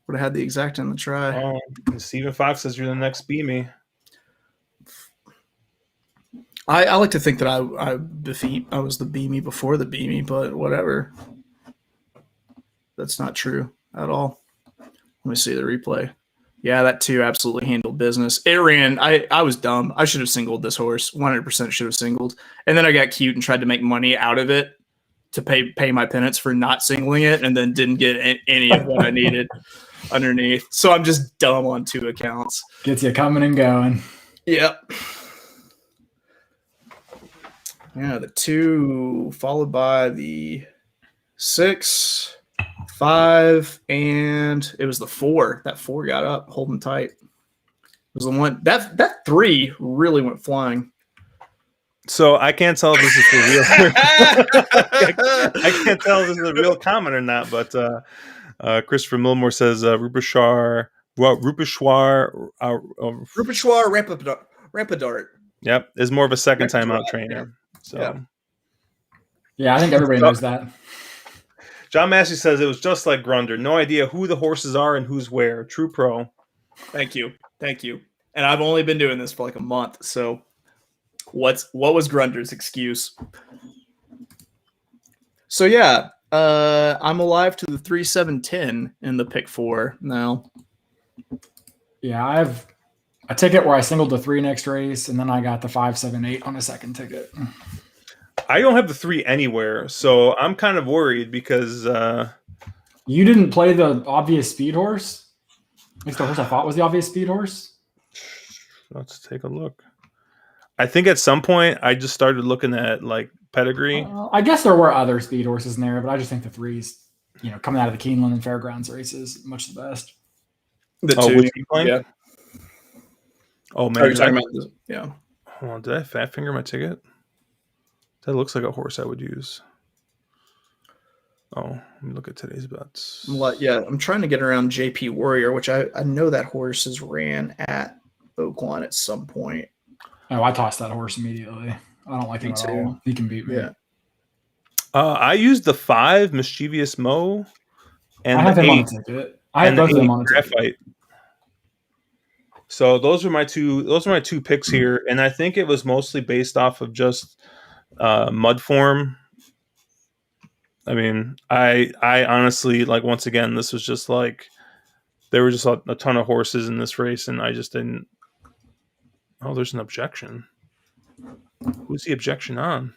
would have had the exacta in the try. Oh, Stephen Fox says you're the next Beamy. I like to think that I was the Beamy before the Beamy, but whatever. That's not true at all. Let me see the replay. Yeah, that 2 absolutely handled business. It ran. I was dumb. I should have singled this horse. 100% should have singled. And then I got cute and tried to make money out of it to pay my penance for not singling it, and then didn't get any of what I needed underneath. So I'm just dumb on 2 accounts. Gets you coming and going. Yep. Yeah, the 2 followed by the 6, 5, and it was the 4. That 4 got up, holding tight. It was the one that 3 really went flying. So I can't tell if this is for real. I can't tell if this is a real comment or not. But Christopher Milmore says Rupeshwar Rampadart. Yep, is more of a second time out trainer. So yeah, I think everybody knows that. John Massey says it was just like Grunder. No idea who the horses are and who's where. True pro. Thank you. And I've only been doing this for like a month, so what was Grunder's excuse? So yeah, I'm alive to the 3-7-10 in the pick 4 now. Yeah, I have a ticket where I singled the 3 next race, and then I got the 5-7-8 on a second ticket. I don't have the 3 anywhere, so I'm kind of worried because you didn't play the obvious speed horse. At least the horse I thought was the obvious speed horse. Let's take a look. I think at some point I just started looking at like pedigree. I guess there were other speed horses in there, but I just think the 3s, coming out of the Keeneland and Fairgrounds races, much the best. The 2, yeah. Oh man, you're talking about this? Yeah. Hold on, did I fat finger my ticket? That looks like a horse I would use. Oh, let me look at today's bets. Yeah, I'm trying to get around JP Warrior, which I know that horse has ran at Oaklawn at some point. Oh, I tossed that horse immediately. I don't like him at all. He can beat me. Yeah. I used the 5 Mischievous Mo, and I have the him 8, on the ticket. I have both of them on the ticket. Graphite. So those are my two picks here, and I think it was mostly based off of just mud form. I mean, I honestly, like, once again, this was just like there were just a ton of horses in this race, and I just didn't. Oh, there's an objection. Who's the objection on?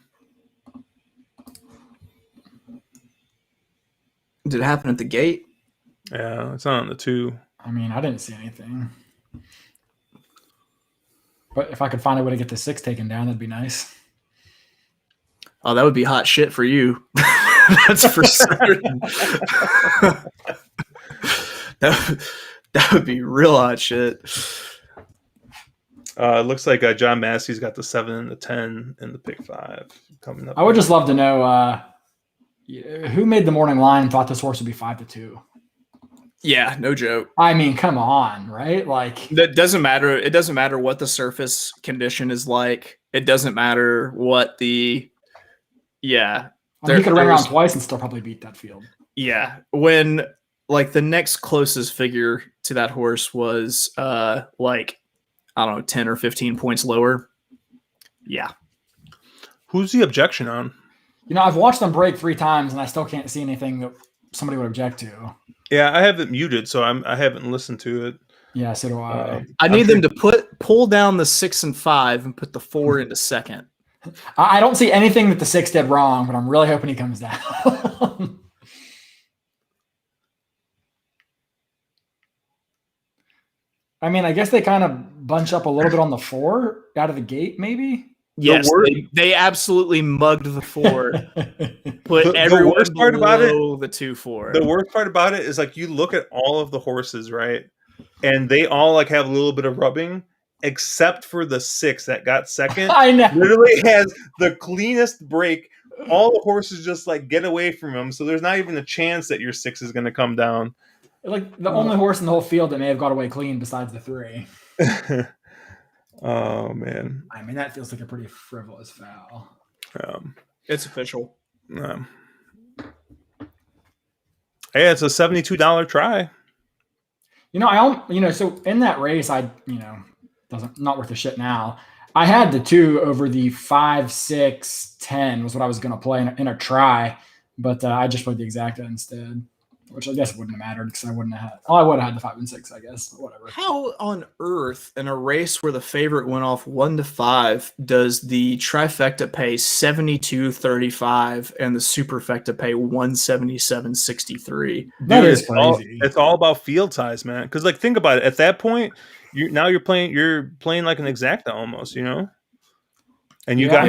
Did it happen at the gate? Yeah, it's not on the 2. I mean, I didn't see anything. But if I could find a way to get the 6 taken down, that'd be nice. Oh, that would be hot shit for you. That's for certain. That would be real hot shit. It looks like John Massey's got the 7 and the 10 in the pick 5 coming up. I would just love to know who made the morning line and thought this horse would be 5-2. Yeah, no joke. I mean, come on, right? Like, that doesn't matter. It doesn't matter what the surface condition is like. It doesn't matter what the he could run around twice and still probably beat that field. Yeah, when like the next closest figure to that horse was like, I don't know, 10 or 15 points lower. Yeah. Who's the objection on? I've watched them break 3 times and I still can't see anything that somebody would object to. Yeah, I have it muted, so I haven't listened to it. Yeah, so do I. I need them to pull down the 6 and 5 and put the 4 into second. I don't see anything that the 6 did wrong, but I'm really hoping he comes down. I mean, I guess they kind of bunch up a little bit on the 4 out of the gate, maybe. Yes, they absolutely mugged the 4. Put everyone worst part about it, the 2-4. The worst part about it is, like, you look at all of the horses, right, and they all like have a little bit of rubbing, except for the 6 that got second. I know. Literally has the cleanest break. All the horses just like get away from him, so there's not even a chance that your 6 is going to come down. Like the only horse in the whole field that may have got away clean besides the 3. Oh man! I mean, that feels like a pretty frivolous foul. It's official. Hey, it's a $72 try. So in that race, not worth a shit now. I had the 2 over the 5, 6, 10 was what I was going to play in a try, but I just played the exacta instead, which I guess wouldn't have mattered because I would have had the 5 and 6, I guess, but whatever. How on earth in a race where the favorite went off 1-5 does the trifecta pay 72.35 and the superfecta pay 177.63? That is crazy. It's all about field size, man. Because like, think about it. At that point, you're playing like an exacta almost, and you got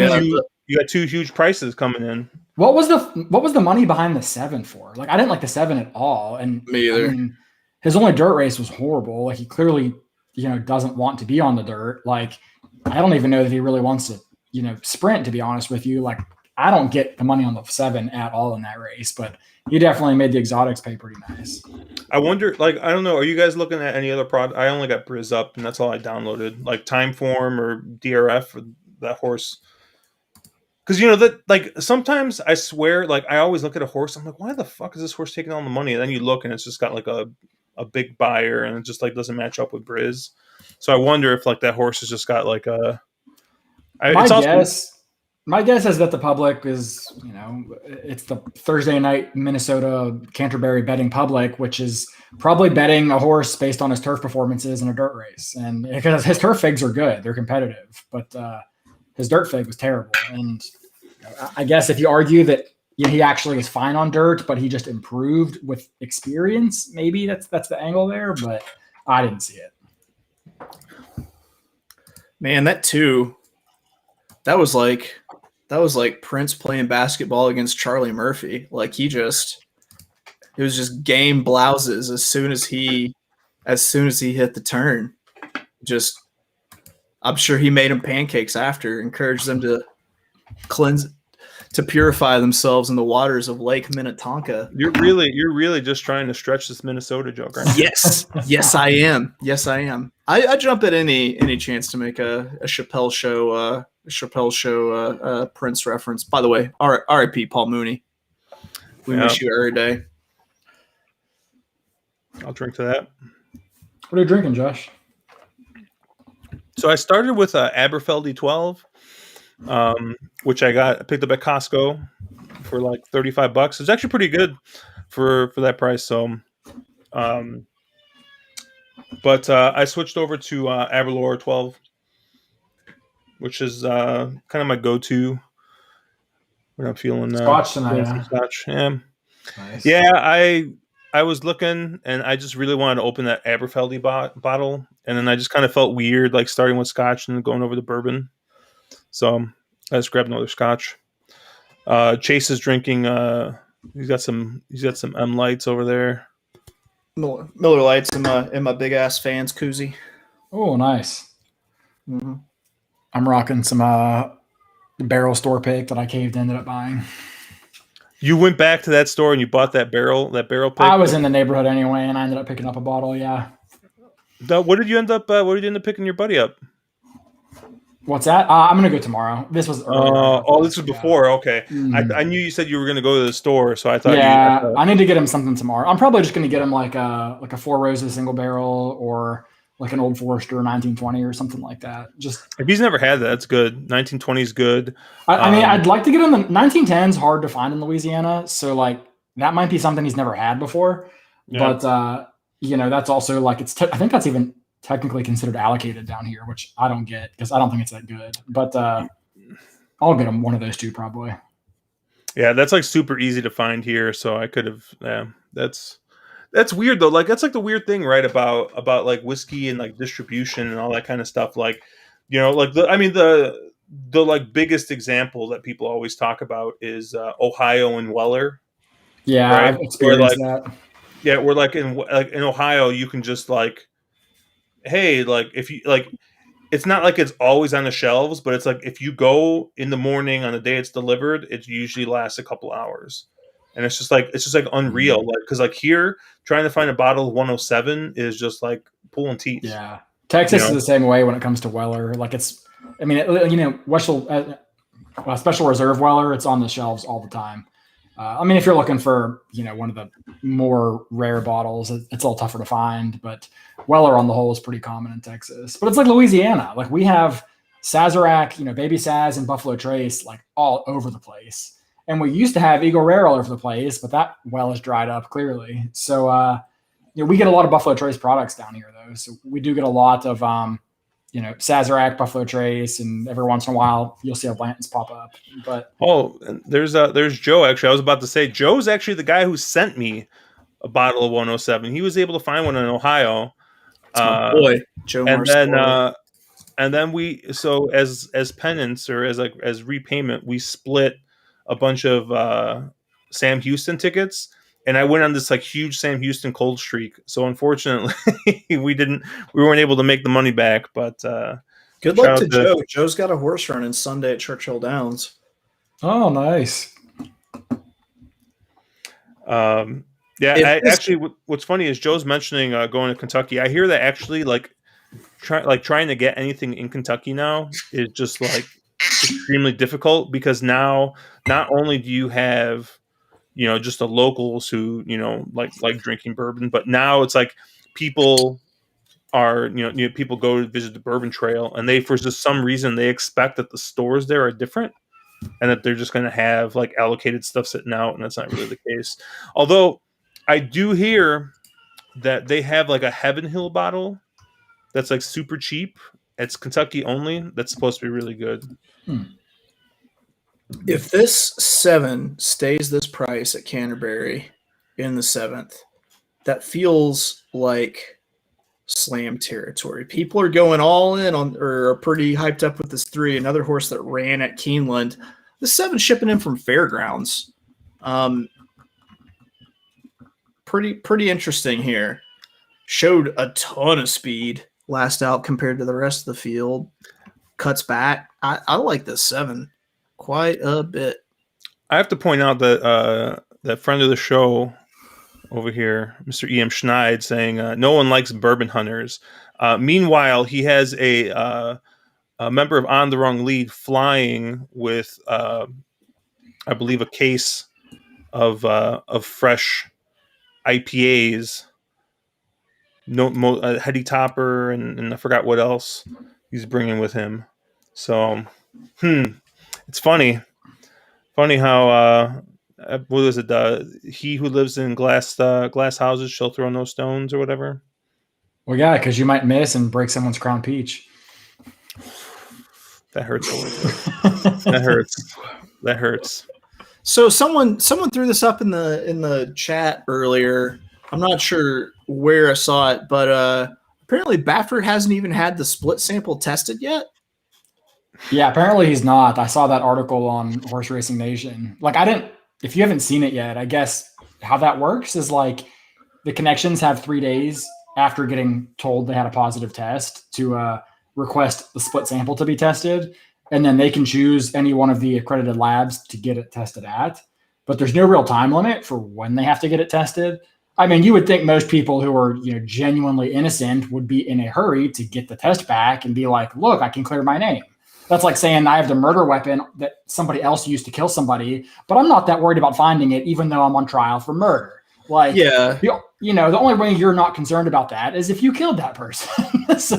2 huge prices coming in. What was the money behind the 7 for? Like, I didn't like the 7 at all. And me either. I mean, his only dirt race was horrible. Like, he clearly, doesn't want to be on the dirt. Like, I don't even know that he really wants to sprint, to be honest with you. Like, I don't get the money on the 7 at all in that race, but he definitely made the exotics pay pretty nice. I wonder, like, I don't know. Are you guys looking at any other product? I only got Briz up, and that's all I downloaded, like Timeform or DRF for that horse. Because that, like, sometimes I swear, like, I always look at a horse, I'm like, why the fuck is this horse taking all the money? And then you look, and it's just got like a big buyer, and it just like doesn't match up with Briz. So I wonder if like that horse has just got like a. My guess is that the public is, it's the Thursday night Minnesota Canterbury betting public, which is probably betting a horse based on his turf performances in a dirt race. And because his turf figs are good, they're competitive, but his dirt fig was terrible. And I guess if you argue that he actually is fine on dirt, but he just improved with experience, maybe that's the angle there, but I didn't see it. Man, that was like Prince playing basketball against Charlie Murphy. Like it was just game blouses as soon as he hit the turn. I'm sure he made them pancakes after, encouraged them to purify themselves in the waters of Lake Minnetonka. You're really just trying to stretch this Minnesota joke, right? Yes, I am. I jump at any chance to make a Chappelle show Prince reference. By the way, R.I.P. Paul Mooney. We miss you every day. I'll drink to that. What are you drinking, Josh? So I started with Aberfeldy 12, which I picked up at Costco for like $35. It's actually pretty good for that price. So, but I switched over to Aberlour 12, which is kind of my go-to when I'm feeling Scotch tonight. Scotch. Yeah, nice. Yeah. I was looking, and I just really wanted to open that Aberfeldy bottle, and then I just kind of felt weird, like starting with Scotch and then going over to bourbon. So I just grabbed another Scotch. Chase is drinking. He's got some M Lights over there. Miller Lights in my big ass fans koozie. Oh, nice. Mm-hmm. I'm rocking some barrel store pick that I ended up buying. You went back to that store and you bought that barrel pick? I was in the neighborhood anyway, and I ended up picking up a bottle. Yeah. What did you end up picking your buddy up? What's that? I'm gonna go tomorrow. This was earlier. This was before. Okay. I knew you said you were gonna go to the store, so I thought. Yeah, I need to get him something tomorrow. I'm probably just gonna get him like a Four Roses single barrel or like an Old Forester 1920 or something like that. Just if he's never had that, that's good. 1920 is good. I mean, I'd like to get him the 1910 is hard to find in Louisiana, so like that might be something he's never had before. Yeah. But that's also like I think that's even technically considered allocated down here, which I don't get because I don't think it's that good. But I'll get him one of those two probably. Yeah, that's like super easy to find here, so I could have. Yeah, that's weird though. Like that's like the weird thing, right? About like whiskey and like distribution and all that kind of stuff. Like, like the like biggest example that people always talk about is Ohio and Weller. Yeah, right? I've experienced that. Yeah, we're like in Ohio, you can just like, hey, like if you like, it's not like it's always on the shelves, but it's like if you go in the morning on the day it's delivered, it usually lasts a couple hours. And it's just like unreal, like because like here trying to find a bottle of 107 is just like pulling teeth. Yeah, Texas is the same way when it comes to Weller. Like Special Reserve Weller, it's on the shelves all the time. If you're looking for one of the more rare bottles, it's a little tougher to find. But Weller on the whole is pretty common in Texas. But it's like Louisiana. Like we have Sazerac, Baby Saz and Buffalo Trace like all over the place. And we used to have Eagle Rare all over the place, but that well has dried up clearly. So, we get a lot of Buffalo Trace products down here, though. So we do get a lot of, Sazerac, Buffalo Trace, and every once in a while you'll see a Blanton's pop up. But there's Joe. Actually, I was about to say Joe's actually the guy who sent me a bottle of 107. He was able to find one in Ohio. My boy, Joe. And then we as penance or as repayment, we split a bunch of Sam Houston tickets, and I went on this like huge Sam Houston cold streak. So unfortunately, we weren't able to make the money back. But Good luck to Joe. Joe's got a horse running Sunday at Churchill Downs. Oh, nice. Actually, what's funny is Joe's mentioning going to Kentucky. I hear that actually, trying to get anything in Kentucky now is just like extremely difficult, because now not only do you have, just the locals who, like drinking bourbon, but now it's like people are, people go to visit the Bourbon Trail, and for just some reason they expect that the stores there are different, and that they're just going to have like allocated stuff sitting out, and that's not really the case. Although I do hear that they have like a Heaven Hill bottle that's like super cheap. It's Kentucky only. That's supposed to be really good. If this 7 stays this price at Canterbury in the 7th, that feels like slam territory. People are going all in on, or are pretty hyped up with this 3, another horse that ran at Keeneland. The 7 shipping in from Fairgrounds. Pretty interesting here. Showed a ton of speed last out compared to the rest of the field. Cuts back. I like this 7 quite a bit. I have to point out that that friend of the show over here, Mr. E.M. Schneid, saying no one likes bourbon hunters. Meanwhile, he has a member of On the Wrong Lead flying with, I believe, a case of fresh IPAs, Heady Topper, and I forgot what else he's bringing with him. So, it's funny how what is it? He who lives in glass houses shall throw no stones, or whatever. Well, yeah, because you might miss and break someone's crown peach. That hurts a little bit. That hurts. So someone threw this up in the chat earlier. I'm not sure where I saw it, but apparently Baffert hasn't even had the split sample tested yet. Yeah, apparently he's not. I saw that article on Horse Racing Nation. If you haven't seen it yet, I guess how that works is like the connections have 3 days after getting told they had a positive test to request the split sample to be tested. And then they can choose any one of the accredited labs to get it tested at. But there's no real time limit for when they have to get it tested. I mean, you would think most people who are genuinely innocent would be in a hurry to get the test back and be like, look, I can clear my name. That's like saying I have the murder weapon that somebody else used to kill somebody, but I'm not that worried about finding it, even though I'm on trial for murder. Like, yeah, the only way you're not concerned about that is if you killed that person. So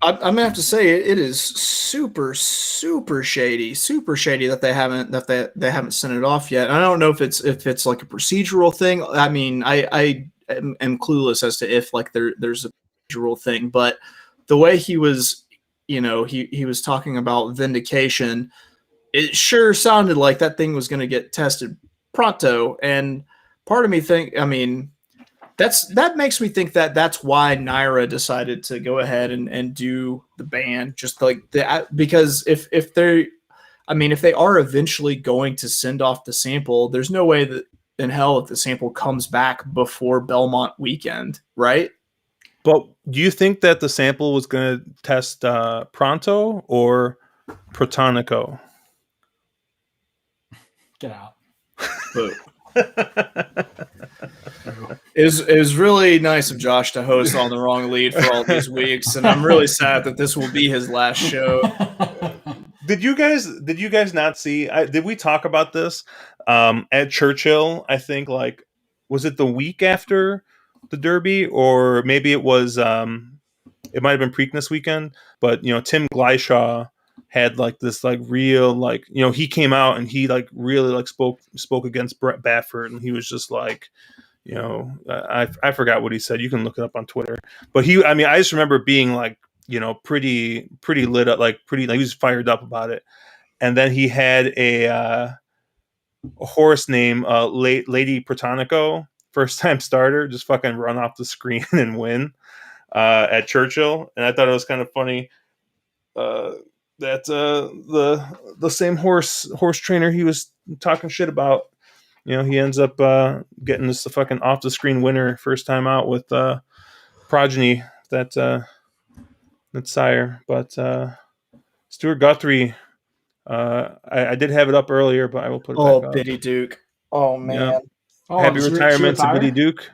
I'm gonna have to say it is super, super shady that they haven't sent it off yet. I don't know if it's like a procedural thing. I mean, I am clueless as to if like there's a procedural thing, but the way he was. He was talking about vindication. It sure sounded like that thing was going to get tested pronto. And part of me that makes me think that that's why NYRA decided to go ahead and do the ban, just like that, because if they are eventually going to send off the sample, there's no way that in hell if the sample comes back before Belmont weekend, right? But do you think that the sample was going to test Pronto or Protonico? Get out. It was really nice of Josh to host On the Wrong Lead for all these weeks, and I'm really sad that this will be his last show. Did you guys not see? Did we talk about this at Churchill? I think was it the week after the Derby, or maybe it was it might have been Preakness weekend, but Tim Gleishaw had this real he came out and he really spoke against Brett Baffert, and he was just I forgot what he said. You can look it up on Twitter, but I just remember being pretty lit up, he was fired up about it. And then he had a horse named Lady Protonico, first time starter, just fucking run off the screen and win at Churchill. And I thought it was kind of funny that the same horse trainer he was talking shit about, he ends up getting this fucking off the screen winner first time out with Progeny. That its sire. But Stuart Guthrie, I did have it up earlier, but I will put it back up. Biddy Duke. Oh man. Yeah. Oh, Happy did she retirement to retire? Biddy Duke.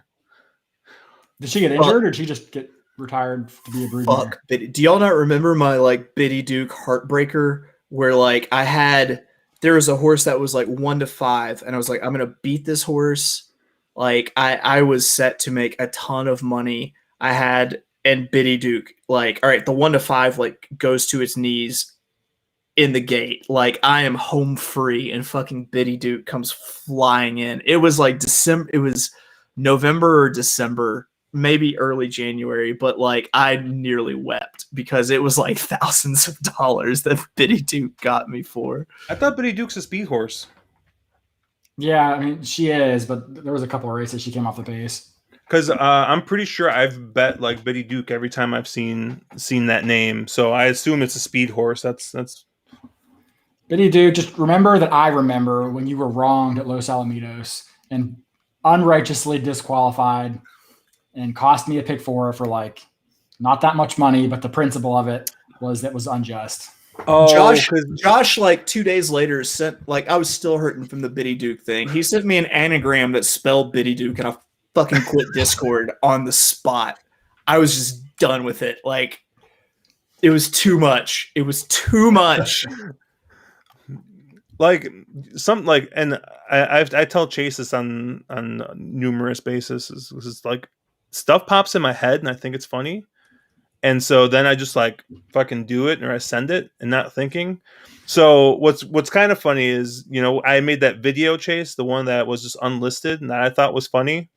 Did she get injured, or did she just get retired to be a brood mare? Fuck Biddy. Do y'all not remember my like Biddy Duke heartbreaker where like there was a horse that was like 1-5 and I was like, I'm gonna beat this horse. Like I was set to make a ton of money. And Biddy Duke, like, all right, the 1-5 like goes to its knees in the gate. Like I am home free and fucking Biddy Duke comes flying in. It was like November or December, maybe early January, but like I nearly wept because it was like thousands of dollars that Biddy Duke got me for. I thought Biddy Duke's a speed horse. Yeah, I mean she is, but there was a couple of races she came off the pace. Because I'm pretty sure I've bet like Biddy Duke every time I've seen that name, so I assume it's a speed horse. That's Biddy Duke. Just remember that I remember when you were wronged at Los Alamitos and unrighteously disqualified and cost me a pick four for like not that much money, but the principle of it was unjust. oh Josh, like 2 days later sent like I was still hurting from the Biddy Duke thing. He sent me an anagram that spelled Biddy Duke, and I fucking quit Discord on the spot. I was just done with it. Like it was too much. It was too much. like some like, and I tell Chase this on numerous bases. This is like stuff pops in my head, and I think it's funny. And so then I just like fucking do it, or I send it and not thinking. So what's kind of funny is, I made that video, Chase, the one that was just unlisted and that I thought was funny.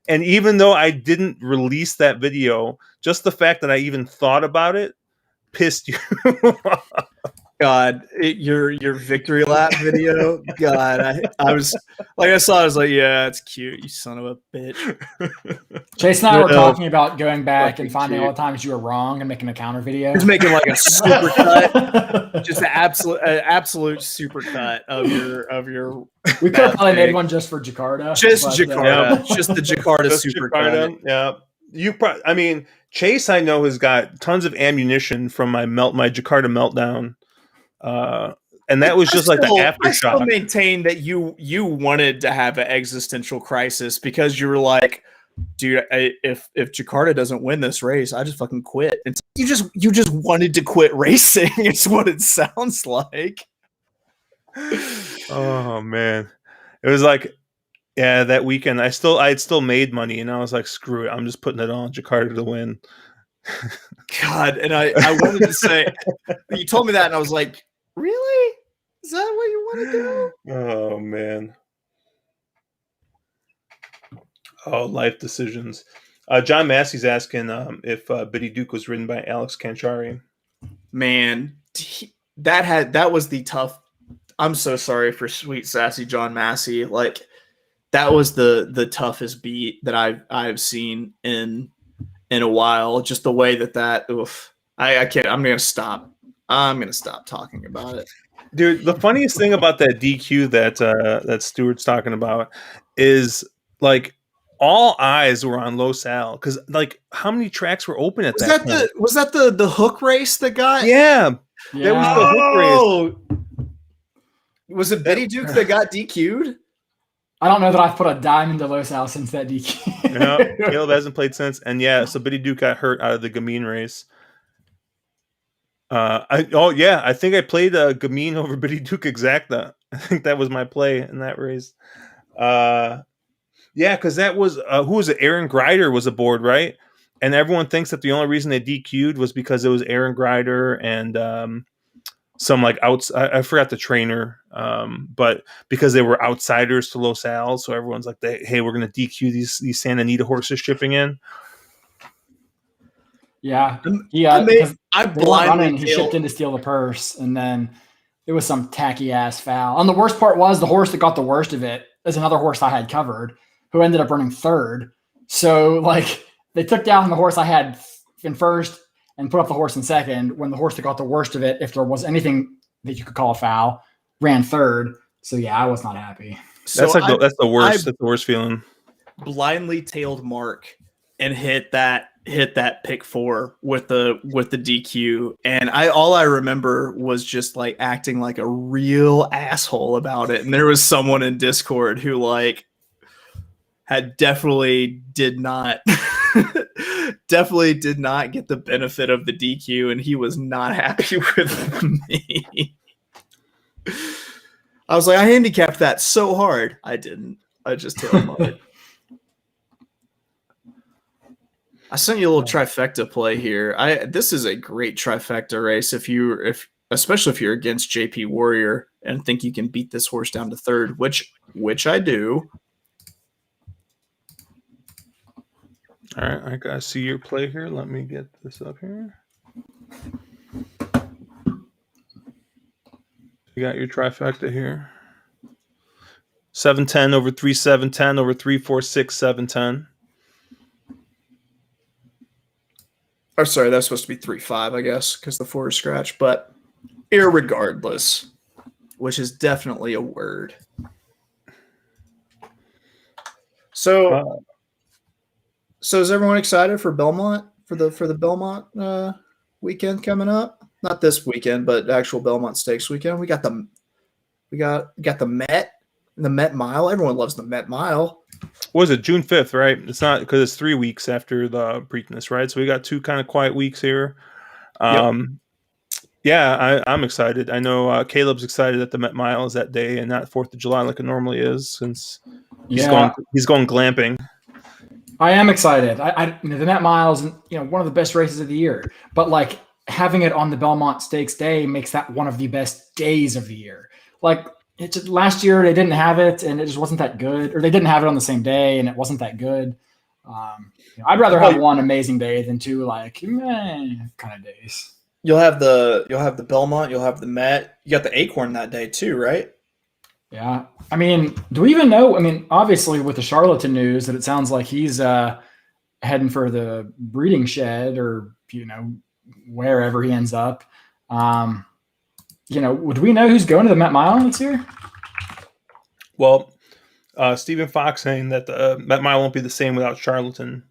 And even though I didn't release that video, just the fact that I even thought about it pissed you off. God, your victory lap video. God, I was like, I saw it, I was like, yeah, it's cute, you son of a bitch. Chase and I were talking about going back and finding all the times you were wrong and making a counter video. Just making like a super cut, just an absolute super cut of your. We could have probably made one just for Jakarta. Just Jakarta, just the Jakarta just super Jakarta, cut. Yeah, Chase, I know, has got tons of ammunition from my Jakarta meltdown. And that was just like the aftershock. I still maintain that you wanted to have an existential crisis because you were like, dude, if Jakarta doesn't win this race, I just fucking quit. And you just wanted to quit racing. It's what it sounds like. Oh man, it was like, yeah, that weekend I had still made money, and I was like, screw it, I'm just putting it on Jakarta to win. God, and I wanted to say, you told me that, and I was like, really? Is that what you want to do? Oh man. Oh, life decisions. John Massey's asking if Biddy Duke was ridden by Alex Canchari. Man, that was the tough. I'm so sorry for sweet sassy John Massey. Like that was the toughest beat that I've seen in a while. Just the way that oof. I can't. I'm gonna stop talking about it. Dude, the funniest thing about that DQ that Stuart's talking about is like all eyes were on Los Al because like how many tracks were open at that point? Was that the hook race that got? Yeah. That was the hook race. Was it Biddy Duke that got DQ'd? I don't know that I've put a dime into Los Al since that DQ. Yeah, Caleb hasn't played since, and yeah, so Biddy Duke got hurt out of the Gamine race. I think I played Gamine over Biddy Duke Exacta. I think that was my play in that race. Yeah, because that was who was it? Aaron Greider was aboard, right? And everyone thinks that the only reason they DQ'd was because it was Aaron Greider and some like I forgot the trainer, but because they were outsiders to Los Al, so everyone's like, "Hey, we're going to DQ these Santa Anita horses shipping in." Yeah, he shipped in to steal the purse, and then it was some tacky ass foul. And the worst part was the horse that got the worst of it is another horse I had covered, who ended up running third. So like they took down the horse I had in first and put up the horse in second. When the horse that got the worst of it, if there was anything that you could call a foul, ran third. So yeah, I was not happy. That's the worst. That's the worst feeling. Blindly tailed Mark and hit that hit that pick 4 with the DQ, and all I remember was just like acting like a real asshole about it. And there was someone in Discord who like had definitely did not get the benefit of the DQ, and he was not happy with me. I was like, I handicapped that so hard. I didn't. I just tailed. I sent you a little trifecta play here. This is a great trifecta race especially if you're against JP Warrior and think you can beat this horse down to third, which I do. All right, I gotta see your play here. Let me get this up here. You got your trifecta here. 710 over 3, 710 over 3, 4, 6, 710. Oh, sorry, that's supposed to be 3-5, I guess, because the 4 is scratch. But irregardless, which is definitely a word. So is everyone excited for Belmont for the Belmont weekend coming up? Not this weekend, but actual Belmont Stakes weekend. We got the Met, the Met Mile. Everyone loves the Met Mile. What was it, June 5th, right? It's not, because it's 3 weeks after the Preakness, right? So we got 2 kind of quiet weeks here. Yeah, I'm excited. I know Caleb's excited that the Met Mile is that day and not 4th of July like it normally is, since he's going glamping. I am excited. The Met Mile is one of the best races of the year, but like having it on the Belmont Stakes Day makes that one of the best days of the year. Like last year they didn't have it and it just wasn't that good, or they didn't have it on the same day and it wasn't that good. I'd rather have one amazing day than 2 like kind of days. You'll have the Belmont, you'll have the Met. You got the Acorn that day too, right? Yeah. I mean, do we even know? I mean, obviously with the Charlatan news that it sounds like he's heading for the breeding shed or, wherever he ends up. Would we know who's going to the Met Mile this year? Well, Stephen Fox saying that the Met Mile won't be the same without Charlatan.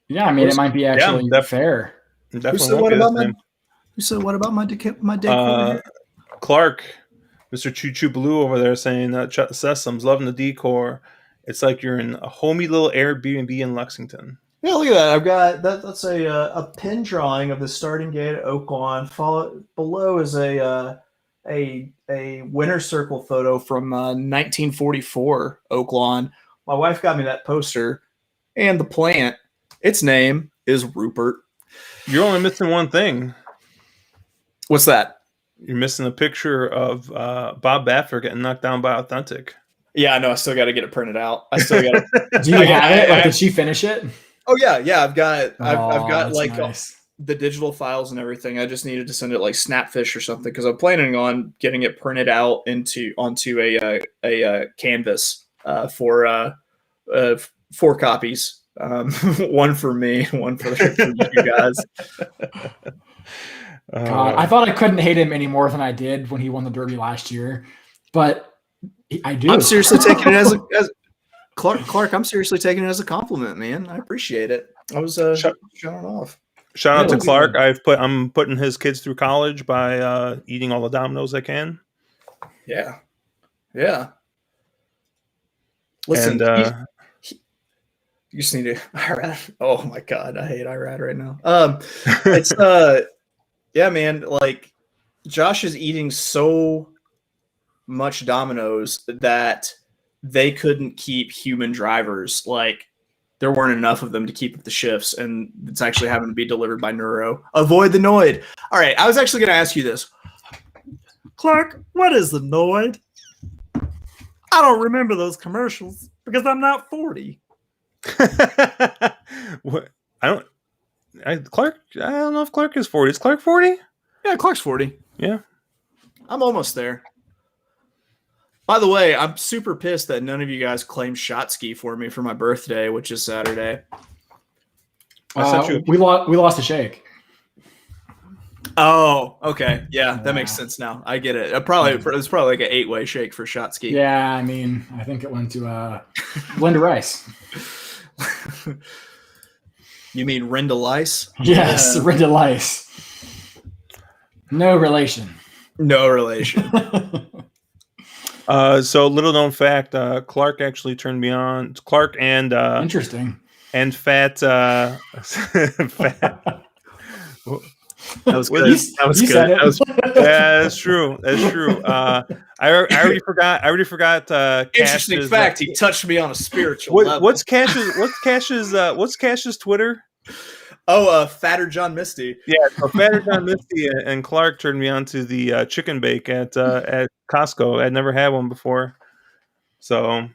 Yeah, I mean, it might be actually fair. Definitely won't be the same. Who said what about my decor? Clark, Mr. Choo Choo Blue over there saying that Sessoms loving the decor. It's like you're in a homey little Airbnb in Lexington. Yeah, look at that. I've got that. That's a pin drawing of the starting gate at Oaklawn. Below is a winner's circle photo from 1944 Oaklawn. My wife got me that poster and the plant. Its name is Rupert. You're only missing one thing. What's that? You're missing a picture of Bob Baffer getting knocked down by Authentic. Yeah, I know. I still got to get it printed out. I still got to. Do you have it? Like, did she finish it? Oh yeah. I've got like nice. The digital files and everything. I just needed to send it like Snapfish or something because I'm planning on getting it printed out onto a canvas for 4 copies. One for me, one for you guys. God, I thought I couldn't hate him any more than I did when he won the Derby last year, but I do. I'm seriously taking it as Clark. I'm seriously taking it as a compliment, man. I appreciate it. I was showing off. Shout out to Clark. I'm putting his kids through college by eating all the Dominoes I can. Yeah. Listen, you just need to Irad. Oh my God, I hate Irad right now. It's yeah, man. Like Josh is eating so much Dominoes that they couldn't keep human drivers. Like there weren't enough of them to keep up the shifts, and it's actually having to be delivered by Neuro. Avoid the Noid. All right, I was actually going to ask you this, Clark. What is the Noid? I don't remember those commercials because I'm not 40. What? Clark. I don't know if Clark is 40. Is Clark 40? Yeah, Clark's 40. Yeah, I'm almost there. By the way, I'm super pissed that none of you guys claimed shot ski for me for my birthday, which is Saturday. We lost a shake. Oh, okay. Yeah, that makes sense now. I get it. It was probably like an 8-way shake for shot ski. Yeah, I mean, I think it went to Linda Rice. You mean Rendelice? Yes, Rinda Lice. No relation. No relation. So little known fact, Clark actually turned me on. Clark and Interesting. and Fat Fat. That was What good. is- That was You good. said it. That was Yeah, that's true. That's true. I already forgot. interesting Cash's, fact. He touched me on a spiritual level. what's Cash's Twitter? Oh, Fatter John Misty. Yeah, so Fatter John Misty and Clark turned me on to the chicken bake at Costco. I'd never had one before, so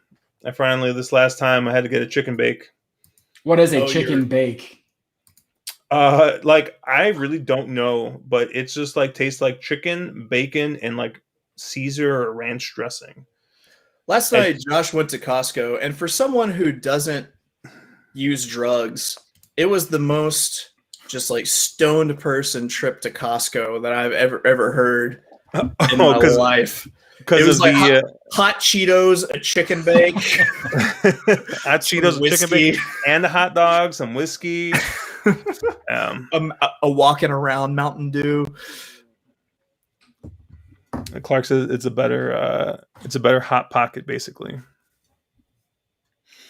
I finally this last time I had to get a chicken bake. What is a Oh, chicken bake? Like I really don't know, but it's just like tastes like chicken, bacon, and like Caesar or ranch dressing. Last night, Josh went to Costco, and for someone who doesn't use drugs, it was the most just like stoned person trip to Costco that I've ever heard in my life. Because It was of like the hot Cheetos, a chicken bake, hot Cheetos, whiskey. chicken bake, and a hot dog, some whiskey. a walking around Mountain Dew. Clark says it's a better hot pocket, basically.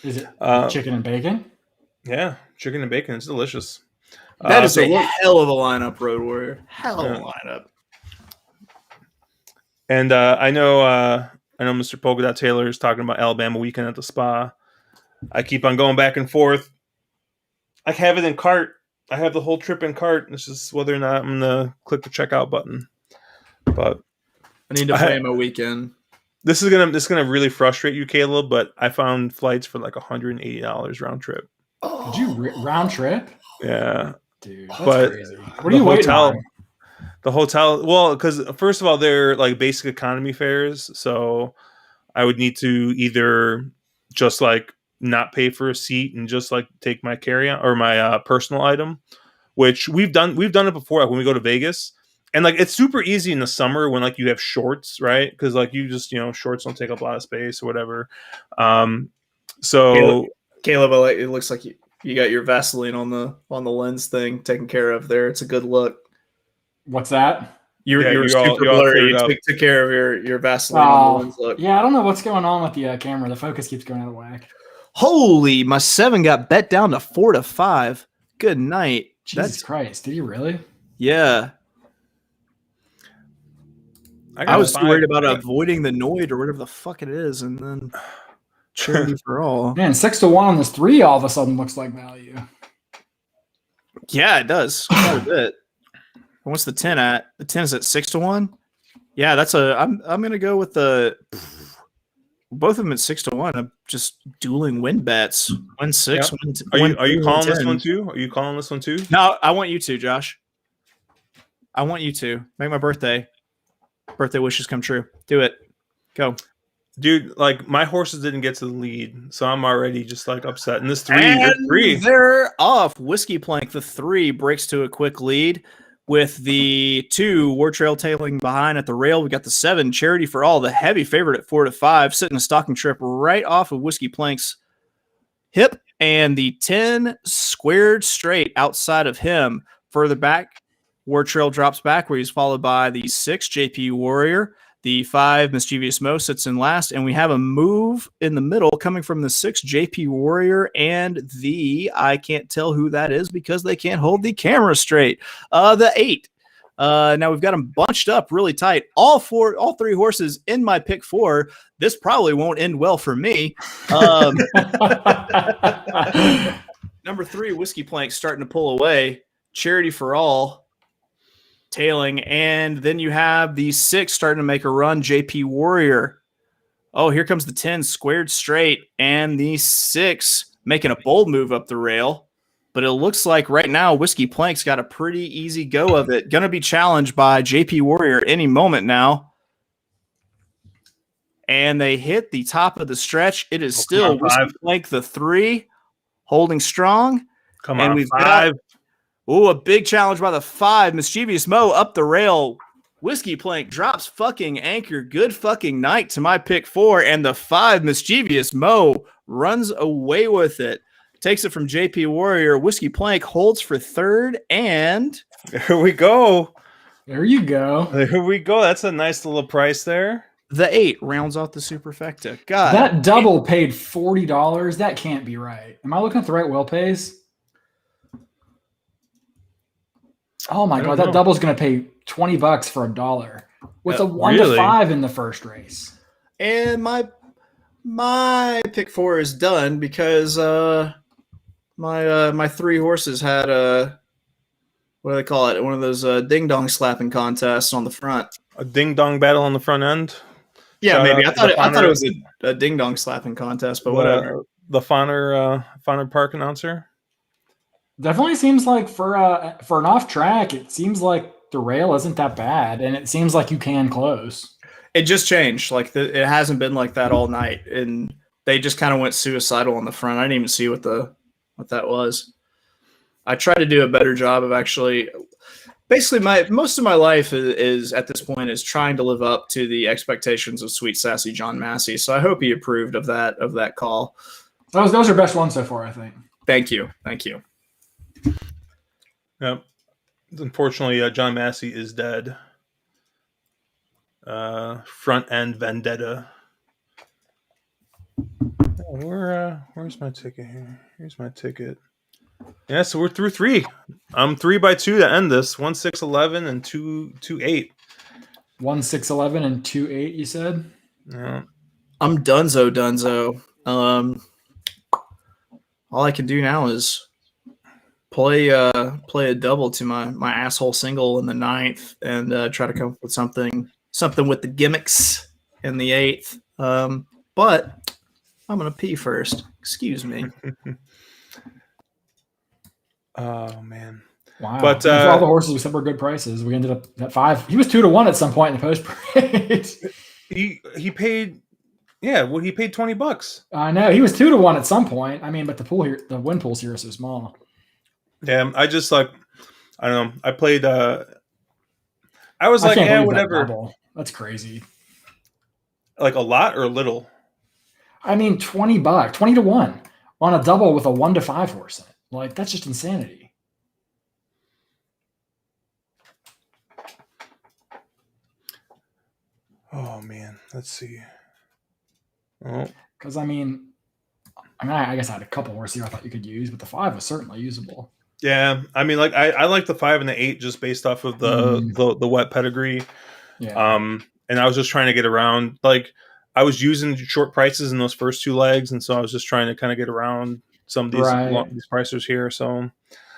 Is it chicken and bacon? Yeah, chicken and bacon. It's delicious. That is a hell of a lineup, Road Warrior. Hell of a lineup. And I know Mr. Polka Dot Taylor is talking about Alabama weekend at the spa. I keep on going back and forth. I have it in cart. I have the whole trip in cart. It's just whether or not I'm gonna click the checkout button. But I need to plan my weekend. This is gonna really frustrate you, Caleb. But I found flights for like $180 round trip. Did you round trip? Yeah, dude. That's but crazy. What are you waiting on? The hotel, well, because first of all, they're like basic economy fares, so I would need to either just like not pay for a seat and just like take my carry-on or my personal item, which we've done it before, like when we go to Vegas, and like it's super easy in the summer when like you have shorts, right? Because like you just shorts don't take up a lot of space or whatever. So Caleb, it looks like you got your Vaseline on the lens thing taken care of there. It's a good look. What's that? You were super blurry. You took care of your Vaseline on the lens look. Yeah, I don't know what's going on with the camera. The focus keeps going out of whack. Holy, my 7 got bet down to 4-5. Good night. Jesus Christ, did you really? Yeah. I was worried about avoiding the Noid or whatever the fuck it is, and then charity for all. Man, 6-1 on this 3 all of a sudden looks like value. Yeah, it does. Quite a bit. What's the 10 at? The 10 is at 6-1. Yeah, I'm gonna go with both of them at 6-1. I'm just dueling win bets. 1-6. Yep. Are you calling this one too? Are you calling this one too? No, I want you to, Josh. I want you to make my birthday wishes come true. Do it. Go. Dude, like my horses didn't get to the lead, so I'm already just like upset. And this 3, they're off. Whiskey Plank, the 3 breaks to a quick lead with the 2 War Trail tailing behind at the rail. We got the 7 Charity for All, the heavy favorite at 4-5, sitting a stalking trip right off of Whiskey Plank's hip, and the 10 Squared Straight outside of him. Further back, War Trail drops back where he's followed by the 6 JP Warrior. The 5 Mischievous Mo sits in last, and we have a move in the middle coming from the 6 JP Warrior and I can't tell who that is because they can't hold the camera straight. The 8. Now we've got them bunched up really tight. All 3 horses in my pick 4. This probably won't end well for me. Number 3, Whiskey Plank starting to pull away. Charity for All tailing, and then you have the 6 starting to make a run, JP Warrior. Oh, here comes the 10 Squared Straight, and the 6 making a bold move up the rail. But it looks like right now Whiskey Plank's got a pretty easy go of it. Going to be challenged by JP Warrior any moment now. And they hit the top of the stretch. It is still Whiskey Plank the 3 holding strong. Come on, we've 5. A big challenge by the 5. Mischievous Mo up the rail. Whiskey Plank drops fucking anchor. Good fucking night to my pick 4. And the 5 Mischievous Mo runs away with it. Takes it from JP Warrior. Whiskey Plank holds for third, and Here we go. There you go. Here we go. That's a nice little price there. the 8 rounds off the superfecta. God, That double paid $40. That can't be right. Am I looking at the right will pays? Oh my god, that double's going to pay $20 for $1 with a 1 to 5 in the first race. And my pick 4 is done because my 3 horses had what do they call it? One of those ding dong slapping contests on the front. A ding dong battle on the front end. Yeah, maybe I thought it was a ding dong slapping contest, but whatever. The Fauner Park announcer. Definitely seems like for an off track, it seems like the rail isn't that bad, and it seems like you can close. It just changed. Like it hasn't been like that all night, and they just kind of went suicidal on the front. I didn't even see what that was. I try to do a better job of actually. Basically, most of my life is at this point is trying to live up to the expectations of sweet sassy John Massey. So I hope he approved of that call. Those are best ones so far, I think. Thank you. Yep. Unfortunately, John Massey is dead. Front end vendetta. Where's my ticket here? Here's my ticket. Yeah, so we're through 3. I'm 3 by 2 to end this. 1, 6, 11, and 2, 8. 1, 6, 11, and 2, 8. You said. Yeah. I'm dunzo. All I can do now is play a double to my asshole single in the 9th and try to come up with something with the gimmicks in the 8th. But I'm gonna pee first. Excuse me. Oh man! Wow! But for all the horses we said were good prices, we ended up at 5. He was 2 to 1 at some point in the post parade. he paid. Yeah, well, he paid $20. I know he was 2 to 1 at some point. I mean, but the win pools here are so small. Yeah, I just I don't know. I played. I was like, yeah, whatever. That's crazy. Like a lot or a little? I mean, $20, 20 to 1 on a double with a 1 to 5 horse in it. Like, that's just insanity. Oh man, let's see. Oh, because I guess I had a couple horses here I thought you could use, but the 5 was certainly usable. Yeah, I mean, like I like the 5 and the 8 just based off of the wet pedigree. Yeah. And I was just trying to get around. Like I was using short prices in those first 2 legs, and so I was just trying to kind of get around some of these pricers here. So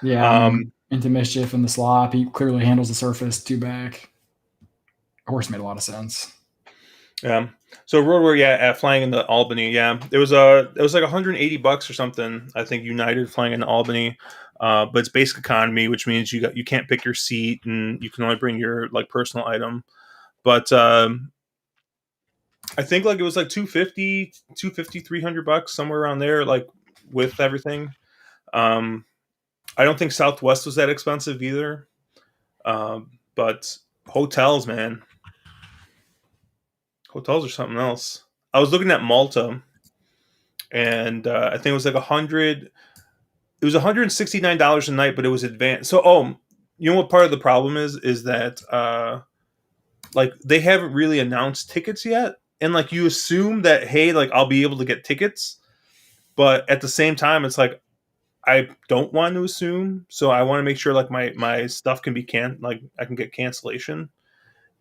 yeah, into Mischief and the Slop. He clearly handles the surface 2 back. Horse made a lot of sense. Yeah. So Road Warrior, at flying into Albany, it was like $180 or something. I think United flying into Albany, but it's basic economy, which means you can't pick your seat and you can only bring your like personal item. But I think like it was like $250, $300 somewhere around there, like with everything. I don't think Southwest was that expensive either. But hotels, man. Hotels are something else. I was looking at Malta, and I think it was like $100. It was $169 a night, but it was advanced. So, you know what part of the problem is that like they haven't really announced tickets yet, and like you assume that hey, like I'll be able to get tickets, but at the same time, it's like I don't want to assume, so I want to make sure like my stuff can be like I can get cancellation.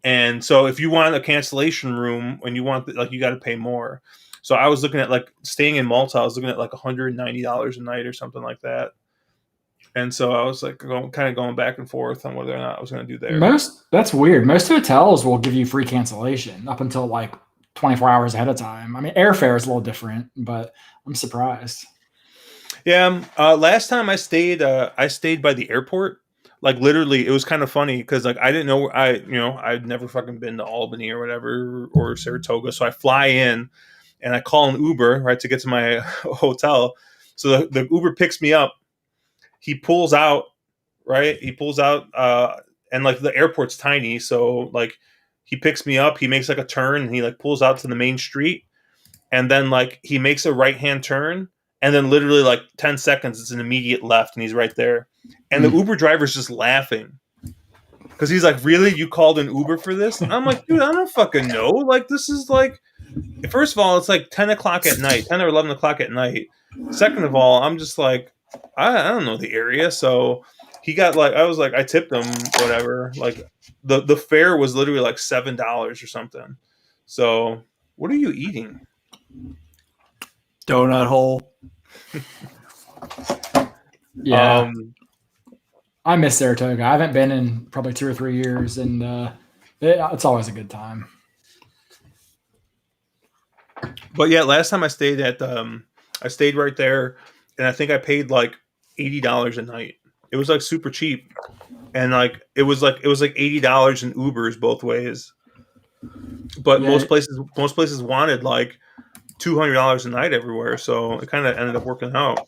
And so if you want a cancellation room and you want you got to pay more. So I was looking at like staying in Malta. I was looking at like $190 a night or something like that. And so I was like kind of going back and forth on whether or not I was going to do there. That's weird. Most hotels will give you free cancellation up until like 24 hours ahead of time. I mean, airfare is a little different, but I'm surprised. Yeah. Last time I stayed by the airport. Like literally, it was kind of funny because like I didn't know I'd never fucking been to Albany or whatever or Saratoga, so I fly in and I call an Uber right to get to my hotel. So the Uber picks me up. He pulls out, right? And like the airport's tiny, so like he picks me up. He makes like a turn and he like pulls out to the main street, and then like he makes a right hand turn and then literally like 10 seconds, it's an immediate left, and he's right there. And the Uber driver's just laughing. Because he's like, really? You called an Uber for this? And I'm like, dude, I don't fucking know. Like, this is like, first of all, it's like 10 o'clock at night, 10 or 11 o'clock at night. Second of all, I'm just like, I don't know the area. So he got like, I was like, I tipped him, whatever. Like, the fare was literally like $7 or something. So, what are you eating? Donut hole. Yeah. I miss Saratoga. I haven't been in probably 2 or 3 years, and it's always a good time. But yeah, last time I stayed at, I stayed right there, and I think I paid like $80 a night. It was like super cheap, and like it was like $80 in Ubers both ways. But most places wanted like $200 a night everywhere, so it kind of ended up working out.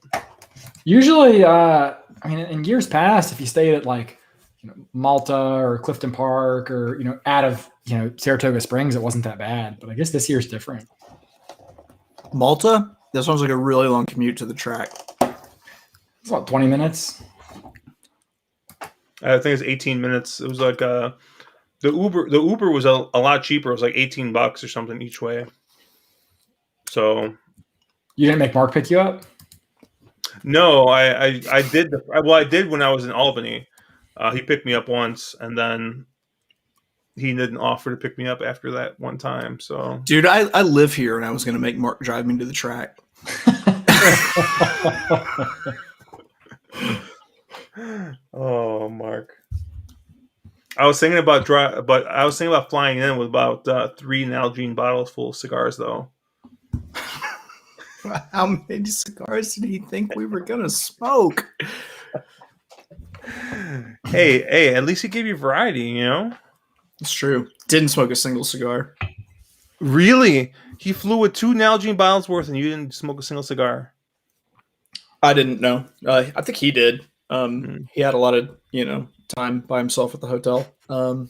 Usually, I mean, in years past, if you stayed at like Malta or Clifton Park or out of Saratoga Springs, it wasn't that bad. But I guess this year's different. Malta? That sounds like a really long commute to the track. It's about 20 minutes. I think it's 18 minutes. It was like the Uber was a lot cheaper. It was like $18 or something each way. So you didn't make Mark pick you up? No, I did. I did when I was in Albany. He picked me up once, and then he didn't offer to pick me up after that one time. So, dude, I live here, and I was going to make Mark drive me to the track. Oh, Mark. I was thinking about flying in with about 3 Nalgene bottles full of cigars, though. How many cigars did he think we were gonna smoke? Hey, at least he gave you variety, It's true. Didn't smoke a single cigar. Really? He flew with 2 Nalgene bottles worth, and you didn't smoke a single cigar? I didn't know. I think he did. He had a lot of time by himself at the hotel. That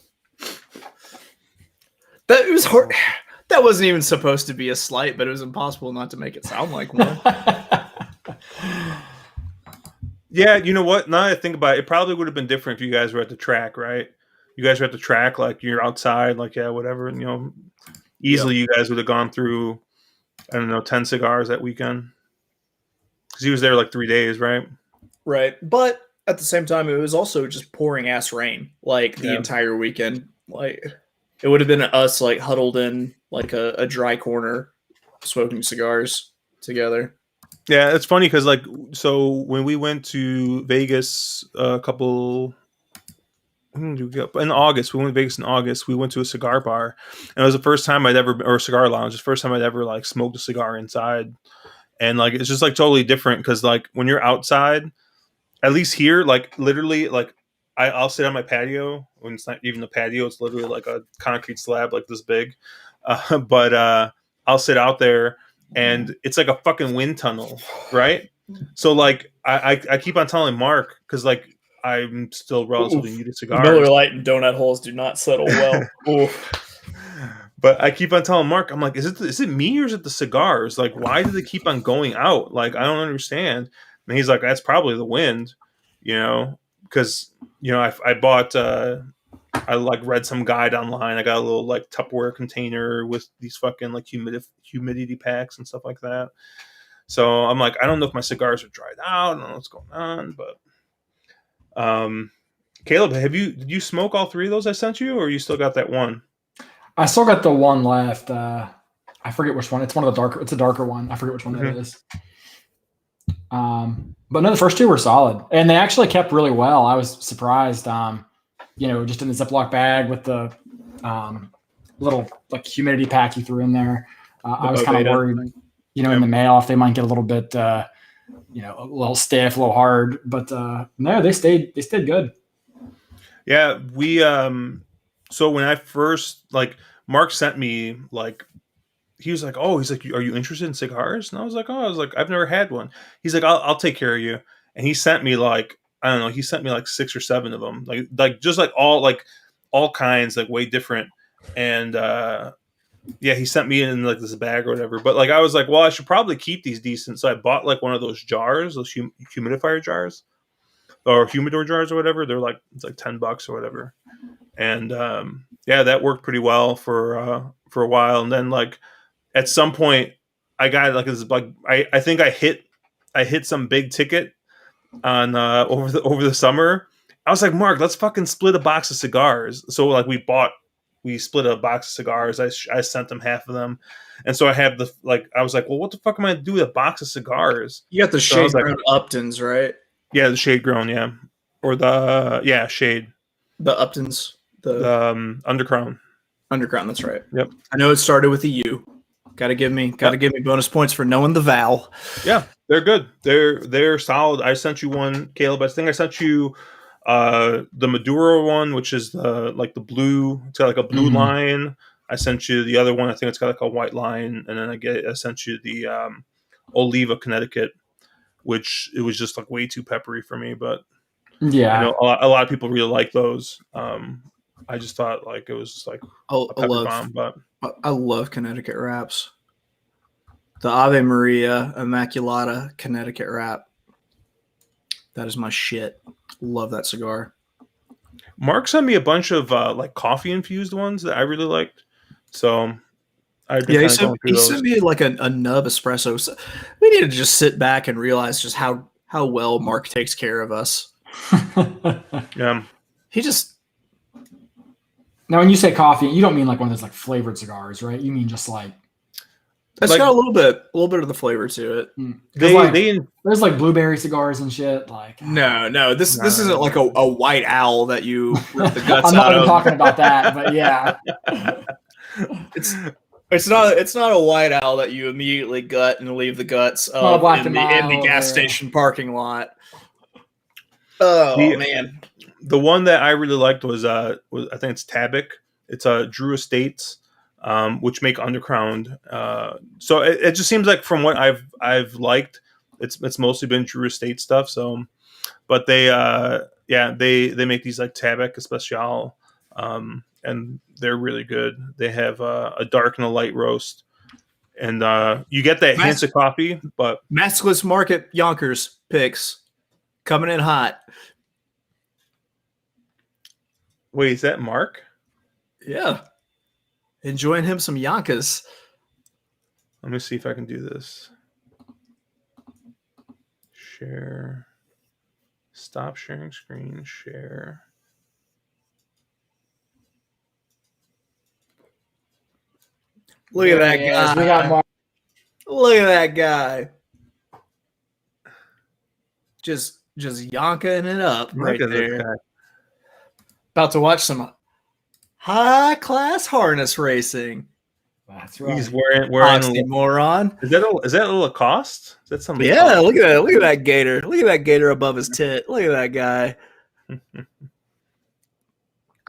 it was hard. That wasn't even supposed to be a slight, but it was impossible not to make it sound like one. Yeah, you know what? Now that I think about it, it probably would have been different if you guys were at the track, right? You guys were at the track, like you're outside, like whatever, and easily you guys would have gone through, I don't know, 10 cigars that weekend. Because he was there like 3 days, right? Right, but at the same time, it was also just pouring ass rain, like the entire weekend. Like it would have been us like huddled in like a dry corner, smoking cigars together. Yeah, it's funny because so when we went to Vegas in August, we went to Vegas in August. We went to a cigar bar, and it was the first time or a cigar lounge. The first time I'd ever like smoked a cigar inside, and like it's just like totally different because like when you're outside, at least here, like literally, like I'll sit on my patio when it's not even a patio; it's literally like a concrete slab like this big. But I'll sit out there, and it's like a fucking wind tunnel, right? So like I keep on telling Mark because like I'm still relatively new to cigars. Miller Lite and donut holes do not settle well. But I keep on telling Mark, I'm like, is it me or is it the cigars? Like, why do they keep on going out? Like, I don't understand. And he's like, that's probably the wind, because I bought. I like read some guide online. I got a little like Tupperware container with these fucking like humidity packs and stuff like that. So I'm like, I don't know if my cigars are dried out. I don't know what's going on, but Caleb, did you smoke all 3 of those I sent you, or you still got that one? I still got the one left. I forget which one. It's one of the darker. It's a darker one. I forget which one that is. But no, the first 2 were solid, and they actually kept really well. I was surprised. Just in the Ziploc bag with the little like humidity pack you threw in there. I was kind of worried, in the mail if they might get a little bit, a little stiff, a little hard. But no, they stayed good. Yeah, we so when I first Mark sent me he was like, are you interested in cigars? And I was like, I've never had one. He's like, I'll take care of you. And he sent me I don't know, he sent me 6 or 7 of them, just all kinds, way different. And yeah, he sent me in like this bag or whatever. But like I was like, well, I should probably keep these decent. So I bought like one of those jars, those humidifier jars or humidor jars or whatever. They're like it's like $10 or whatever. And yeah, that worked pretty well for a while. And then like at some point, I got like this like I think I hit some big ticket on over the summer. I was like, Mark, let's fucking split a box of cigars. So like we split a box of cigars. I sent them half of them, and so I have the like. I was like, well, what the fuck am I gonna do with a box of cigars? You got the So I was shade like, grown Uptons, right? yeah, the shade grown, yeah, or the shade, The Uptons, the the undercrown. underground. That's right. Yep. I know it started with a U. Got to give me bonus points for knowing the vowel. Yeah, they're good. They're solid. I sent you one, Caleb. I think I sent you the Maduro one, which is the like the blue. It's got like a blue line. I sent you the other one. I think it's got like a white line, and then I sent you the Oliva, Connecticut, which it was just like way too peppery for me. But Yeah, I know a lot of people really like those. I just thought like it was just like a pepper bomb, but I love Connecticut wraps. The Ave Maria Immaculata Connecticut wrap. That is my shit. Love that cigar. Mark sent me a bunch of like coffee infused ones that I really liked. So I've been Yeah, he sent me like a nub espresso. So we need to just sit back and realize just how well Mark takes care of us. Yeah. He just now when you say coffee, you don't mean like one of those like flavored cigars, right? You mean just like it's like, got a little bit of the flavor to it. There's like blueberry cigars and shit. Like no, this isn't like a white owl that you rip the guts I'm not out even of. talking about that, but yeah, it's not a white owl that you immediately gut and leave the guts of in the gas station parking lot. Oh man, the one that I really liked was I think it's Tabic. It's Drew Estates. Which make underground. So it just seems like from what I've liked, it's mostly been Drew Estate stuff. So, but they make these like Tabic Especial, and they're really good. They have a dark and a light roast, and you get that hint of coffee. But Maskless Market Yonkers picks coming in hot. Wait, is that Mark? Yeah. Enjoying him some Yonkers. Let me see if I can do this. Share. Stop sharing screen. Share. Look at that guy. We got Mark. Look at that guy. Just yonking it up right there. About to watch some high class harness racing. That's right. He's wearing oxymoron. Is that a Lacoste? Is that something? Yeah, look at that. Look at that gator. Look at that gator above his tit. Look at that guy.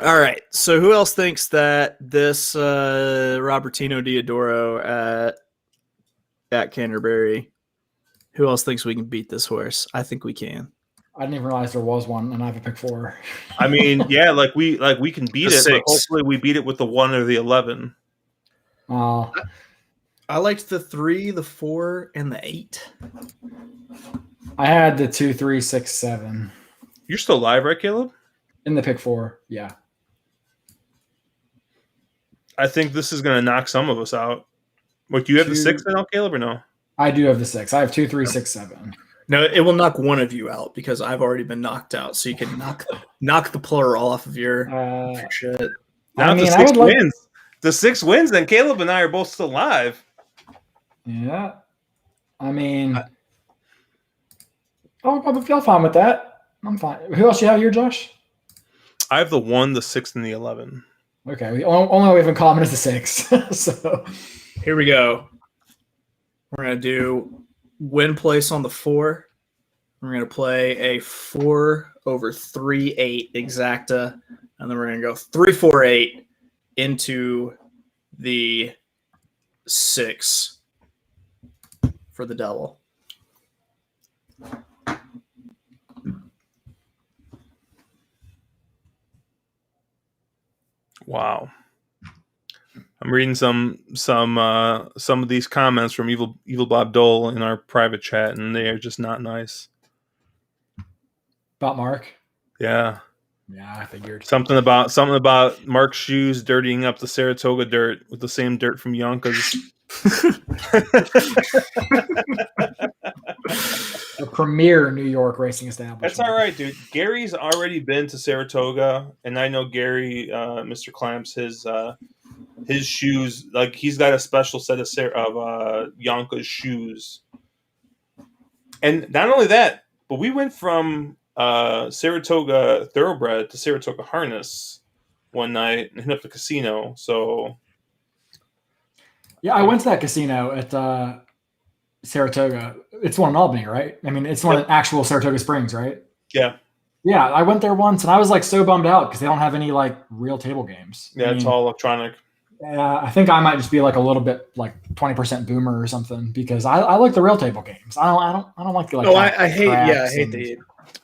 All right. So who else thinks that this Robertino Diodoro at Canterbury? Who else thinks we can beat this horse? I think we can. I didn't even realize there was one, and I have a pick 4. I mean, yeah, like we can beat it, 6. but hopefully we beat it with the 1 or the 11. I liked the 3, the 4, and the 8. I had the 2, 3, 6, 7. You're still live, right, Caleb? In the pick 4, yeah. I think this is going to knock some of us out. What, do you have the 6 now, Caleb, or no? I do have the 6. I have 2, 3, 6, 7. No, it will knock one of you out because I've already been knocked out. So you can knock the plural off of your shit. Now the 6 wins. The 6 wins, then Caleb and I are both still live. Yeah. I mean, I feel fine with that. I'm fine. Who else you have here, Josh? I have the 1, the 6, and the 11. Okay. Only we have in common is the 6. So here we go. We're going to do win place on the 4. We're going to play a 4 over 3-8 exacta. And then we're going to go 3-4-8 into the 6 for the double. Wow. I'm reading some of these comments from Evil Bob Dole in our private chat, and they are just not nice. About Mark? Yeah. Yeah, I figured. Something about Mark's shoes dirtying up the Saratoga dirt with the same dirt from Yonkers. The premier New York racing establishment. That's all right, dude. Gary's already been to Saratoga, and I know Gary, Mr. Clamps, his shoes, like he's got a special set of Yonkers shoes. And not only that, but we went from Saratoga Thoroughbred to Saratoga Harness one night and hit up the casino. So yeah, I went to that casino at Saratoga. It's one in Albany, right? I mean, it's one in actual Saratoga Springs, right? Yeah. Yeah, I went there once, and I was like so bummed out because they don't have any like real table games. Yeah, it's all electronic. Yeah, I think I might just be like a little bit like 20% boomer or something because I like the real table games. I don't like the like. Oh, I hate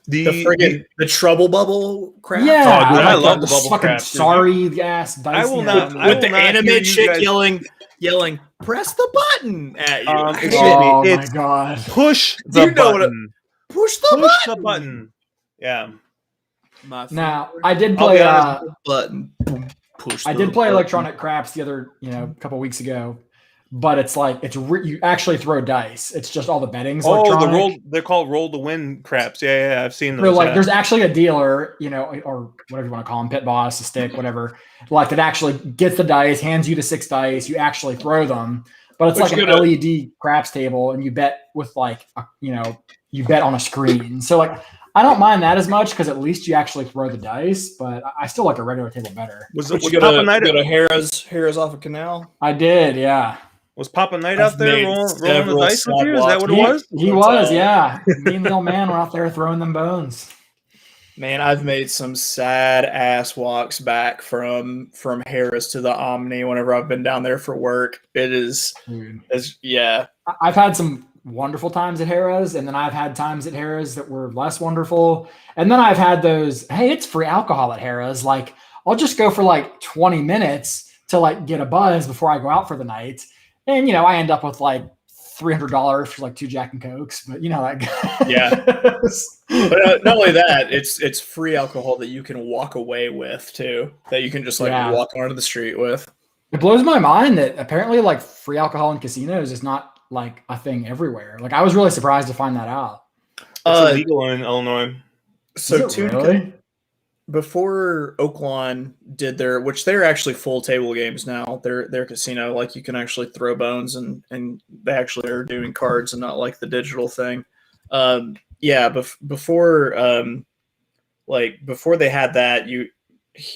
the trouble bubble crap. Yeah, oh, dude, I love the the bubble fucking crap. sorry ass dice. I will not. With the anime chick yelling, press the button at you. Oh my god! Push the button. Push the button. Yeah. Now I did play button. I did play electronic craps the other, couple weeks ago, but it's like you actually throw dice. It's just all the betting's electronic. They're called roll to win craps. Yeah, I've seen those. So like, there's actually a dealer, or whatever you want to call him, pit boss, a stick, whatever, like that actually gets the dice, hands you the 6 dice, you actually throw them, but it's like an LED craps table, and you bet with like, you bet on a screen. So like, I don't mind that as much because at least you actually throw the dice, but I still like a regular table better. Was Papa Knight go to Harrah's off of Canal? I did, yeah. Was Papa Knight out there rolling the dice with you? Is that what it was? He was, yeah. Me and the old man were out there throwing them bones. Man, I've made some sad ass walks back from Harrah's to the Omni whenever I've been down there for work. Yeah. I've had some wonderful times at Harrah's, and then I've had times at Harrah's that were less wonderful. And then I've had those, hey, it's free alcohol at Harrah's. Like, I'll just go for like 20 minutes to like get a buzz before I go out for the night. And, I end up with like $300 for like 2 Jack and Cokes, but that yeah. But not only that, it's free alcohol that you can walk away with too, that you can just walk onto the street with. It blows my mind that apparently like free alcohol in casinos is not like a thing everywhere. Like I was really surprised to find that out. It's illegal in Illinois. So really? Before Oaklawn did which they're actually full table games now. Their casino, like you can actually throw bones and they actually are doing cards and not like the digital thing. Before they had that, you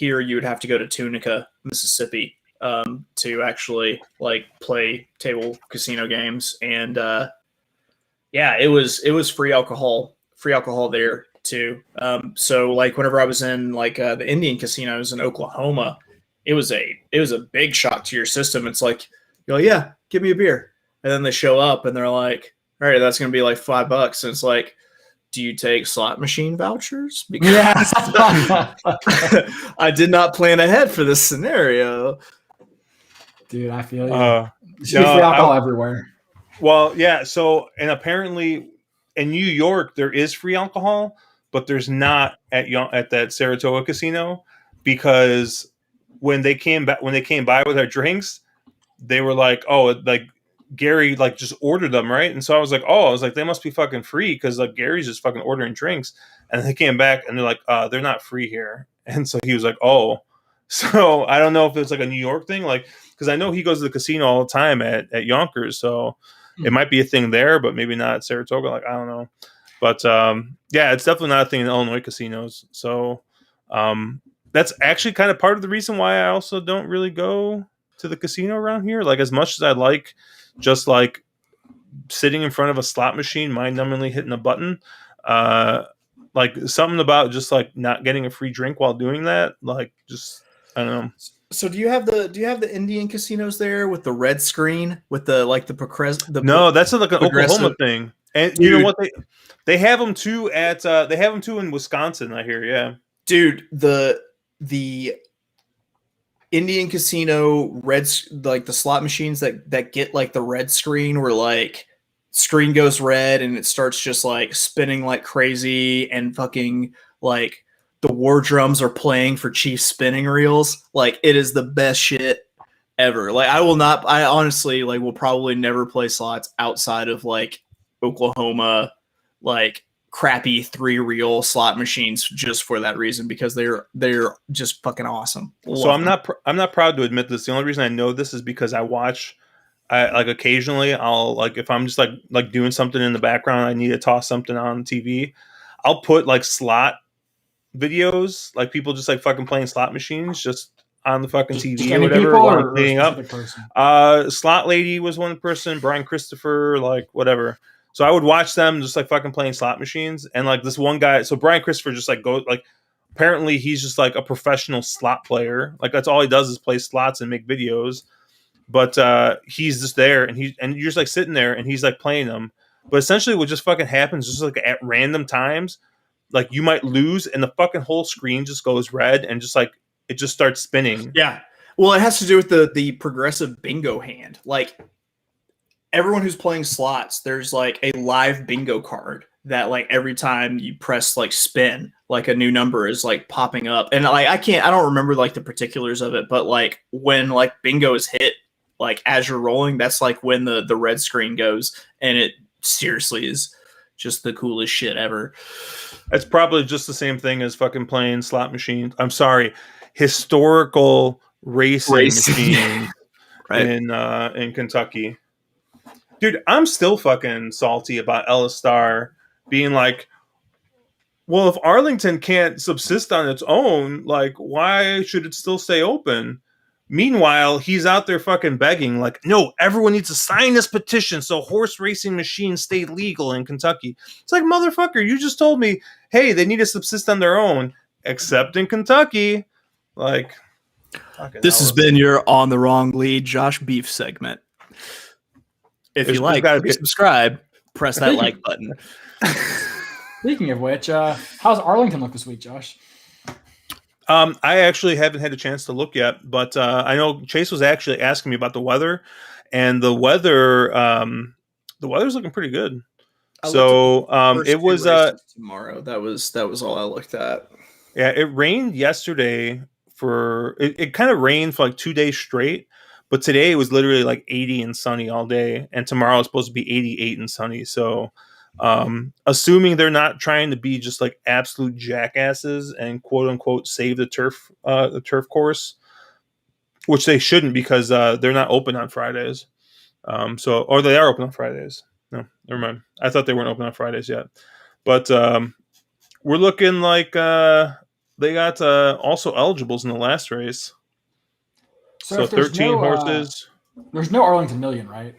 would have to go to Tunica, Mississippi, to actually like play table casino games. And it was free alcohol there too. So like whenever I was in like the Indian casinos in Oklahoma, it was a big shock to your system. It's like, yeah, give me a beer. And then they show up and they're like, all right, that's going to be like $5. And it's like, do you take slot machine vouchers? Because I did not plan ahead for this scenario. Dude, I feel you. Free alcohol everywhere. Well, yeah. So, and apparently in New York, there is free alcohol, but there's not at that Saratoga casino, because when they came by with our drinks, they were like, oh, like Gary like just ordered them, right? And so I was like, they must be fucking free because like Gary's just fucking ordering drinks. And they came back and they're like, they're not free here. And so he was like, oh. So I don't know if it's like a New York thing, like because I know he goes to the casino all the time at Yonkers, so it might be a thing there, but maybe not at Saratoga. Like I don't know. But it's definitely not a thing in Illinois casinos. So that's actually kind of part of the reason why I also don't really go to the casino around here. Like as much as I like just like sitting in front of a slot machine, mind-numbingly hitting a button, like something about just like not getting a free drink while doing that, like just I don't know. So do you have the Indian casinos there with the red screen with the like the No, that's like an Oklahoma thing. And dude, you know what they have them too in Wisconsin, I hear. Yeah, dude, the Indian Casino like the slot machines that get like the red screen where like screen goes red and it starts just like spinning like crazy and fucking like the war drums are playing for Chiefs spinning reels. Like it is the best shit ever. Like I honestly like will probably never play slots outside of like Oklahoma, like crappy 3-reel slot machines just for that reason because they're just fucking awesome. So I'm not proud to admit this. The only reason I know this is because I like occasionally I'll like if I'm just like doing something in the background, I need to toss something on TV. I'll put like slot videos, like people just like fucking playing slot machines just on the fucking TV or whatever while I'm cleaning up. Slot Lady was one person, Brian Christopher, like whatever. So I would watch them just like fucking playing slot machines. And like this one guy, so Brian Christopher just like goes like, apparently he's just like a professional slot player. Like that's all he does is play slots and make videos. But he's just there and you're just like sitting there and he's like playing them. But essentially what just fucking happens just like at random times, like you might lose and the fucking whole screen just goes red and just like it just starts spinning. Yeah. Well, it has to do with the progressive bingo hand. Like everyone who's playing slots, there's like a live bingo card that like every time you press like spin, like a new number is like popping up. And like I don't remember like the particulars of it, but like when like bingo is hit, like as you're rolling, that's like when the red screen goes, and it seriously is just the coolest shit ever. It's probably just the same thing as fucking playing slot machines. I'm sorry, historical racing machines right. in Kentucky. Dude, I'm still fucking salty about Ellis Starr being like, well, if Arlington can't subsist on its own, like, why should it still stay open? Meanwhile, he's out there fucking begging, like, no, everyone needs to sign this petition so horse racing machines stay legal in Kentucky. It's like, motherfucker, you just told me, hey, they need to subsist on their own, except in Kentucky. Like, this has been your On the Wrong Lead Josh Beef segment. If you like, subscribe, press that like button. Speaking of which, how's Arlington look this week, Josh? I actually haven't had a chance to look yet, but I know Chase was actually asking me about the weather, and the weather's looking pretty good. So it was tomorrow. That was all I looked at. Yeah, it rained yesterday it kind of rained for like 2 days straight. But today it was literally like 80 and sunny all day, and tomorrow it's supposed to be 88 and sunny. So, assuming they're not trying to be just like absolute jackasses and quote unquote save the turf course, which they shouldn't because they're not open on Fridays. Or they are open on Fridays. No, never mind. I thought they weren't open on Fridays yet. But we're looking like they got also eligibles in the last race. So 13 horses. There's no Arlington Million, right?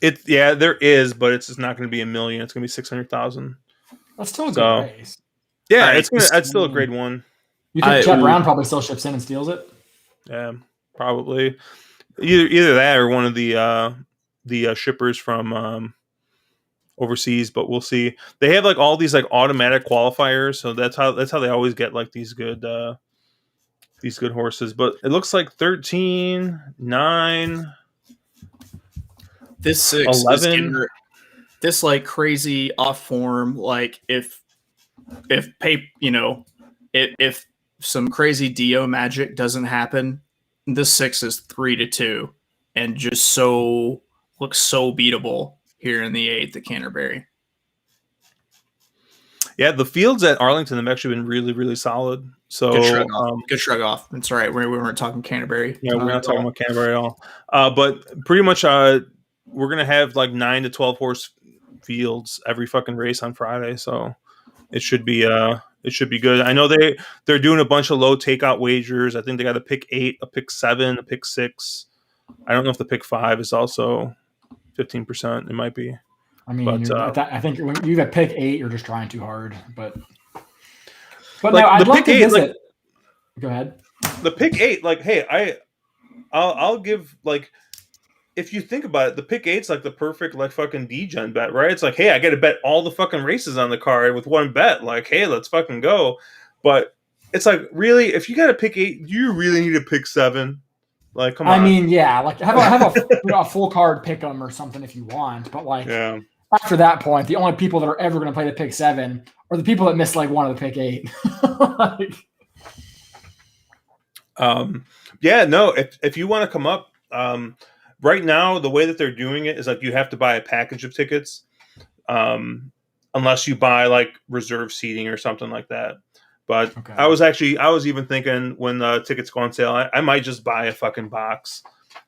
There is, but it's just not going to be $1 million. It's going to be 600,000. That's still a good race. Yeah, it's still a grade one. You think Chet Brown probably still ships in and steals it? Yeah, probably. Either that or one of the shippers from overseas, but we'll see. They have like all these like automatic qualifiers, so that's how they always get like these good horses. But it looks like 13, 9, this 6, 11. This like crazy off form. Like if some crazy Dio magic doesn't happen, this 6 is 3-2 and just looks so beatable here in the 8th at Canterbury. Yeah, the fields at Arlington have actually been really, really solid. So good shrug off. It's all right. We weren't talking Canterbury. Yeah, we're not talking about Canterbury at all. But pretty much, we're gonna have like 9 to 12 horse fields every fucking race on Friday. So it should be good. I know they're doing a bunch of low takeout wagers. I think they got a pick 8, a pick 7, a pick 6. I don't know if the pick 5 is also 15%. It might be. I mean, I think when you got pick 8, you're just trying too hard. But like, no, I'd like to visit. Like, go ahead. The pick 8, like, hey, I'll give, like, if you think about it, the pick 8's like the perfect like fucking D-gen bet, right? It's like, hey, I got to bet all the fucking races on the card with one bet. Like, hey, let's fucking go. But it's like, really, if you got to pick 8, do you really need to pick 7? Like, come on. I mean, yeah, like have a full card pick 'em or something if you want, but like after that point, the only people that are ever going to play the pick 7 are the people that miss like one of the pick 8. Like, yeah, no. If you want to come up, right now the way that they're doing it is like you have to buy a package of tickets, unless you buy like reserve seating or something like that. But okay. I was even thinking when the tickets go on sale, I might just buy a fucking box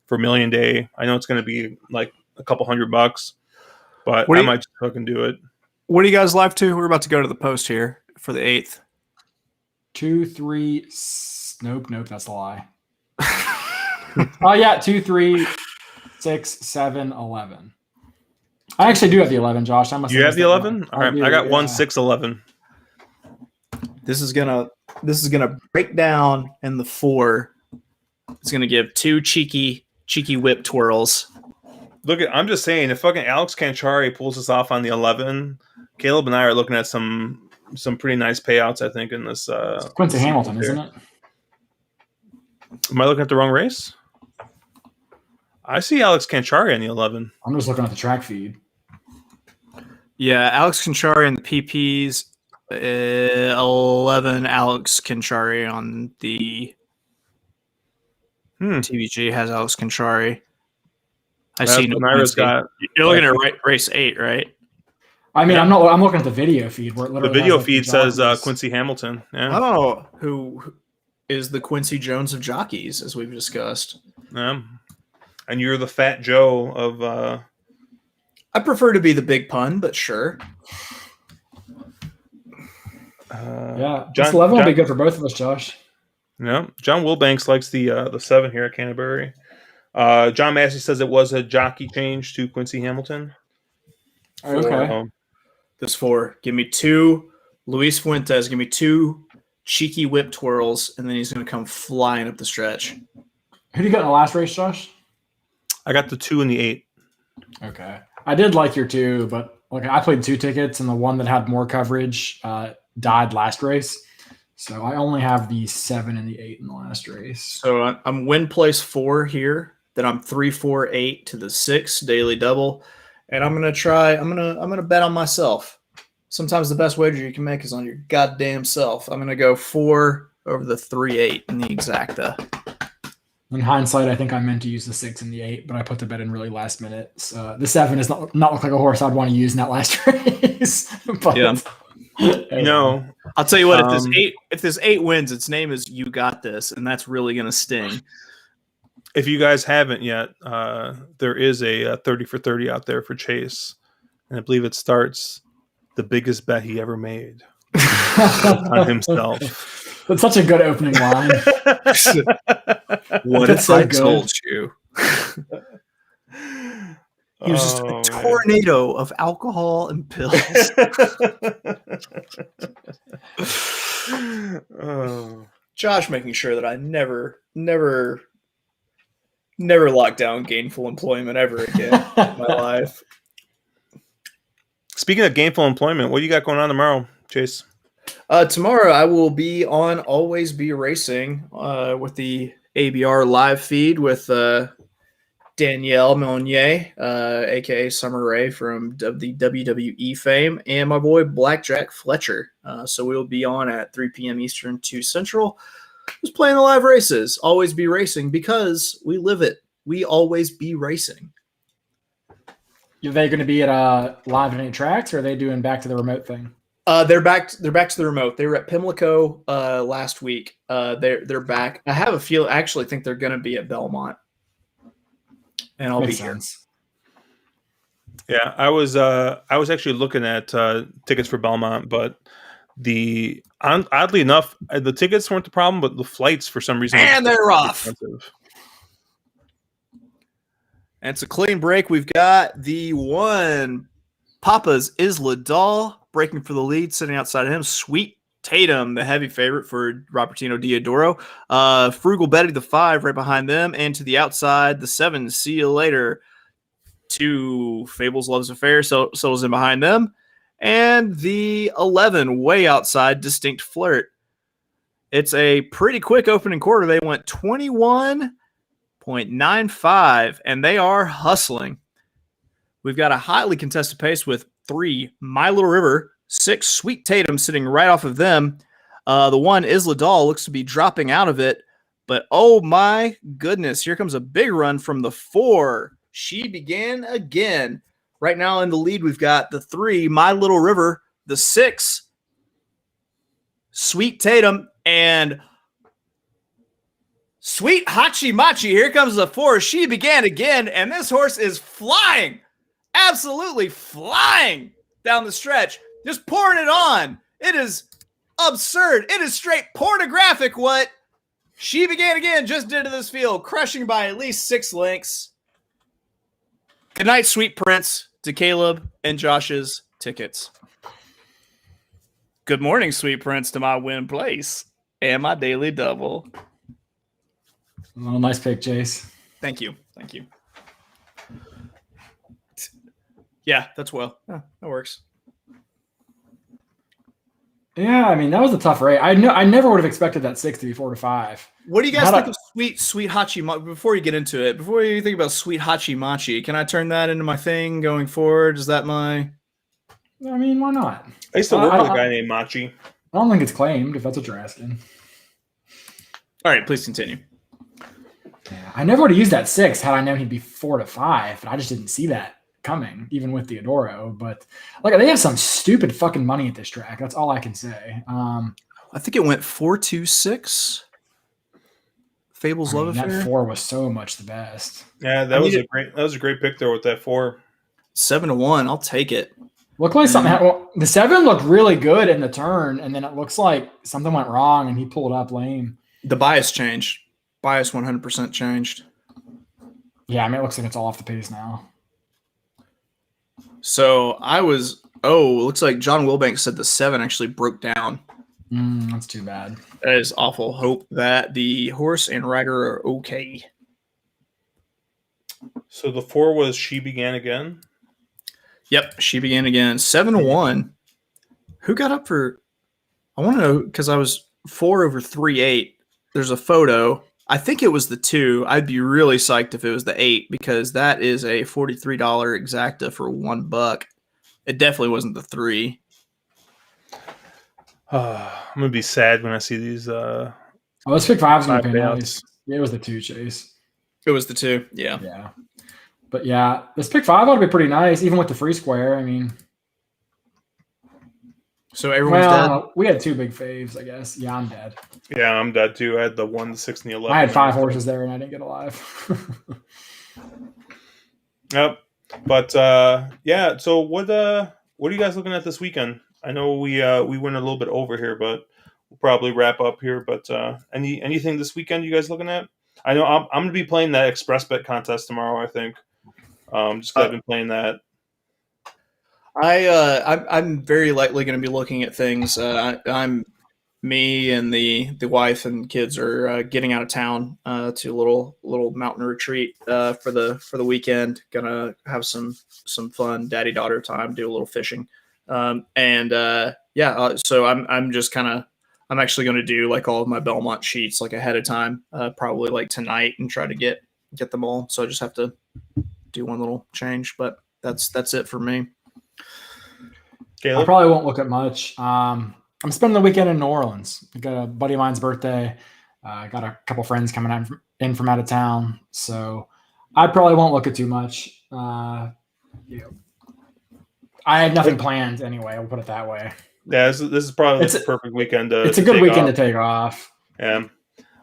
for Million Day. I know it's going to be like a couple $100, but I might just fucking do it. What do you guys live to? We're about to go to the post here for the 8th. 2, 3. Nope, that's a lie. Oh yeah, 2, 3, 6, 7, 11. I actually do have the 11, Josh. You have the 11? All right, I got 1, 6, 11. This is gonna break down in the 4. It's gonna give 2 cheeky whip twirls. Look, I'm just saying, if fucking Alex Canchari pulls us off on the 11, Caleb and I are looking at some pretty nice payouts, I think, in this. Quincy Hamilton, isn't it? Am I looking at the wrong race? I see Alex Canchari on the 11. I'm just looking at the track feed. Yeah, Alex Canchari in the PPs. 11 Alex Canchari on the TVG has Alex Canchari. I see. You're looking at race 8, right? I mean, yeah. I'm looking at the video feed. Where the video feed says Quincy Hamilton. Yeah. Oh, who is the Quincy Jones of jockeys, as we've discussed? Yeah. And you're the Fat Joe of. I prefer to be the big pun, but sure. Yeah, this 11 will be good for both of us, Josh. Yeah, John Wilbanks likes the 7 here at Canterbury. John Massey says it was a jockey change to Quincy Hamilton. Okay. This 4. Give me 2 Luis Fuentes. Give me 2 cheeky whip twirls, and then he's going to come flying up the stretch. Who did you get in the last race, Josh? I got the 2 and the 8. Okay. I did like your 2, but like I played 2 tickets, and the one that had more coverage died last race. So I only have the 7 and the 8 in the last race. So I'm win place 4 here. Then I'm 3, 4, 8 to the 6 daily double. And I'm going to try, I'm going to bet on myself. Sometimes the best wager you can make is on your goddamn self. I'm going to go 4 over the 3, 8 in the exacta. In hindsight, I think I meant to use the 6 and the 8, but I put the bet in really last minute. So the 7 does not look like a horse I'd want to use in that last race. But, yeah. You know, I'll tell you what, if this 8 wins, its name is You Got This, and that's really going to sting. If you guys haven't yet, there is a 30 for 30 out there for Chase. And I believe it starts the biggest bet he ever made on himself. That's such a good opening line. What if I told you? He was just a tornado of alcohol and pills. Josh making sure that I never lock down gainful employment ever again in my life. Speaking of gainful employment, what do you got going on tomorrow, Chase? Tomorrow I will be on Always Be Racing with the ABR live feed with Danielle Monnier, a.k.a. Summer Rae from the WWE fame, and my boy Blackjack Fletcher. So we'll be on at 3 p.m. Eastern, 2 Central. Just playing the live races. Always Be Racing, because we live it. We always be racing. Are they going to be at live at any tracks, or are they doing back to the remote thing? They're back to the remote. They were at Pimlico last week. They're back. I have a feel. I actually think they're going to be at Belmont. And I'll Makes be here. sense. Yeah, I was actually looking at tickets for Belmont, but oddly enough, the tickets weren't the problem, but the flights for some reason. And they're off. Expensive. And it's a clean break. We've got the one Papa's Isla Doll breaking for the lead, sitting outside of him. Sweet Tatum, the heavy favorite for Robertino Diodoro. Frugal Betty, the 5, right behind them. And to the outside, the 7, See You Later. 2, Fables Loves Affair, settles in behind them. And the 11, way outside, Distinct Flirt. It's a pretty quick opening quarter. They went 21.95, and they are hustling. We've got a highly contested pace with 3 My Little River, 6 Sweet Tatum sitting right off of them. The 1 Isla Doll looks to be dropping out of it, but oh my goodness, here comes a big run from the 4. She Began Again. Right now in the lead, we've got the 3 My Little River, the 6 Sweet Tatum, and Sweet Hachi Machi. Here comes the 4 She Began Again, and this horse is flying. Absolutely flying down the stretch, just pouring it on. It is absurd. It is straight pornographic what She Began Again just did to this field, crushing by at least 6 lengths. Good night, Sweet Prince, to Caleb and Josh's tickets. Good morning, Sweet Prince, to my win place and my daily double. Well, nice pick, Chase. Thank you. Thank you. Yeah, that's well. Yeah, that works. Yeah, I mean, that was a tough rate. I never would have expected that 6 to be 4 to 5. What do you guys think of Sweet Hachi Machi? Before you get into it, before you think about Sweet Hachi Machi, can I turn that into my thing going forward? Is that my... I mean, why not? I used to work with a guy named Machi. I don't think it's claimed, if that's what you're asking. All right, please continue. Yeah, I never would have used that 6 had I known he'd be 4 to 5, but I just didn't see that coming, even with Theodoro. But like, they have some stupid fucking money at this track. That's all I can say. I think it went 4-2-6. Fables Love Affair. That 4 was so much the best. Yeah, that was a great pick there with that 4. 7-1. I'll take it. Looked like something happened. Well, the 7 looked really good in the turn, and then it looks like something went wrong, and he pulled up lame. The bias changed. Bias 100% changed. Yeah, I mean, it looks like it's all off the pace now. So looks like John Wilbanks said the 7 actually broke down. That's too bad. That is awful. Hope that the horse and rider are okay. So the 4 was She Began Again? Yep, She Began Again. 7-1. Who got up for... I want to know, because I was 4 over 3-8. There's a photo. I think it was the 2. I'd be really psyched if it was the 8, because that is a $43 exacta for $1. It definitely wasn't the 3. I'm gonna be sad when I see these. Let's pick 5's gonna pay payouts. nice. Yeah, it was the 2, Chase. It was the 2. Yeah. Yeah. But yeah, this pick 5 ought to be pretty nice, even with the free square. I mean, so everyone's dead. We had 2 big faves, I guess. Yeah, I'm dead. Yeah, I'm dead too. I had the 1, the 6, and the 11. I had 5 horses there, and I didn't get alive. Yep. But yeah. So what are you guys looking at this weekend? I know we went a little bit over here, but we'll probably wrap up here. But anything this weekend you guys looking at? I know I'm going to be playing that Express Bet contest tomorrow. I think just 'cause I've been playing that. I'm very likely going to be looking at things. Me and the wife and kids are getting out of town to a little mountain retreat for the weekend. Gonna have some fun daddy-daughter time, do a little fishing. So I'm actually going to do like all of my Belmont sheets like ahead of time, probably like tonight, and try to get them all. So I just have to do one little change, but that's it for me. Caleb? I probably won't look at much. I'm spending the weekend in New Orleans. I got a buddy of mine's birthday. I got a couple friends coming in from out of town, so I probably won't look at too much. I had nothing planned anyway. I'll put it that way. Yeah, this is probably the perfect weekend. It's a good weekend to take off. Yeah,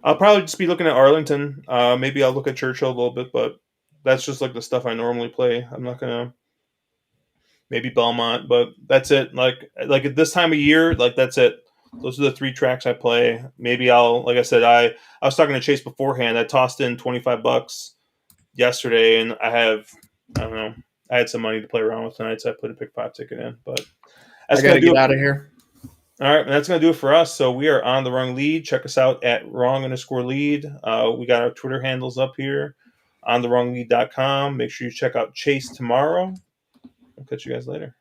I'll probably just be looking at Arlington. Maybe I'll look at Churchill a little bit, but that's just like the stuff I normally play. I'm not gonna. Maybe Belmont, but that's it. Like at this time of year, like that's it. Those are the 3 tracks I play. Maybe like I said, I was talking to Chase beforehand. I tossed in $25 yesterday, and I had some money to play around with tonight, so I put a pick 5 ticket in. But I gotta get out of here. All right, and that's gonna do it for us. So we are on the Wrong Lead. Check us out at wrong_lead. We got our Twitter handles up here on thewronglead.com. Make sure you check out Chase tomorrow. I'll catch you guys later.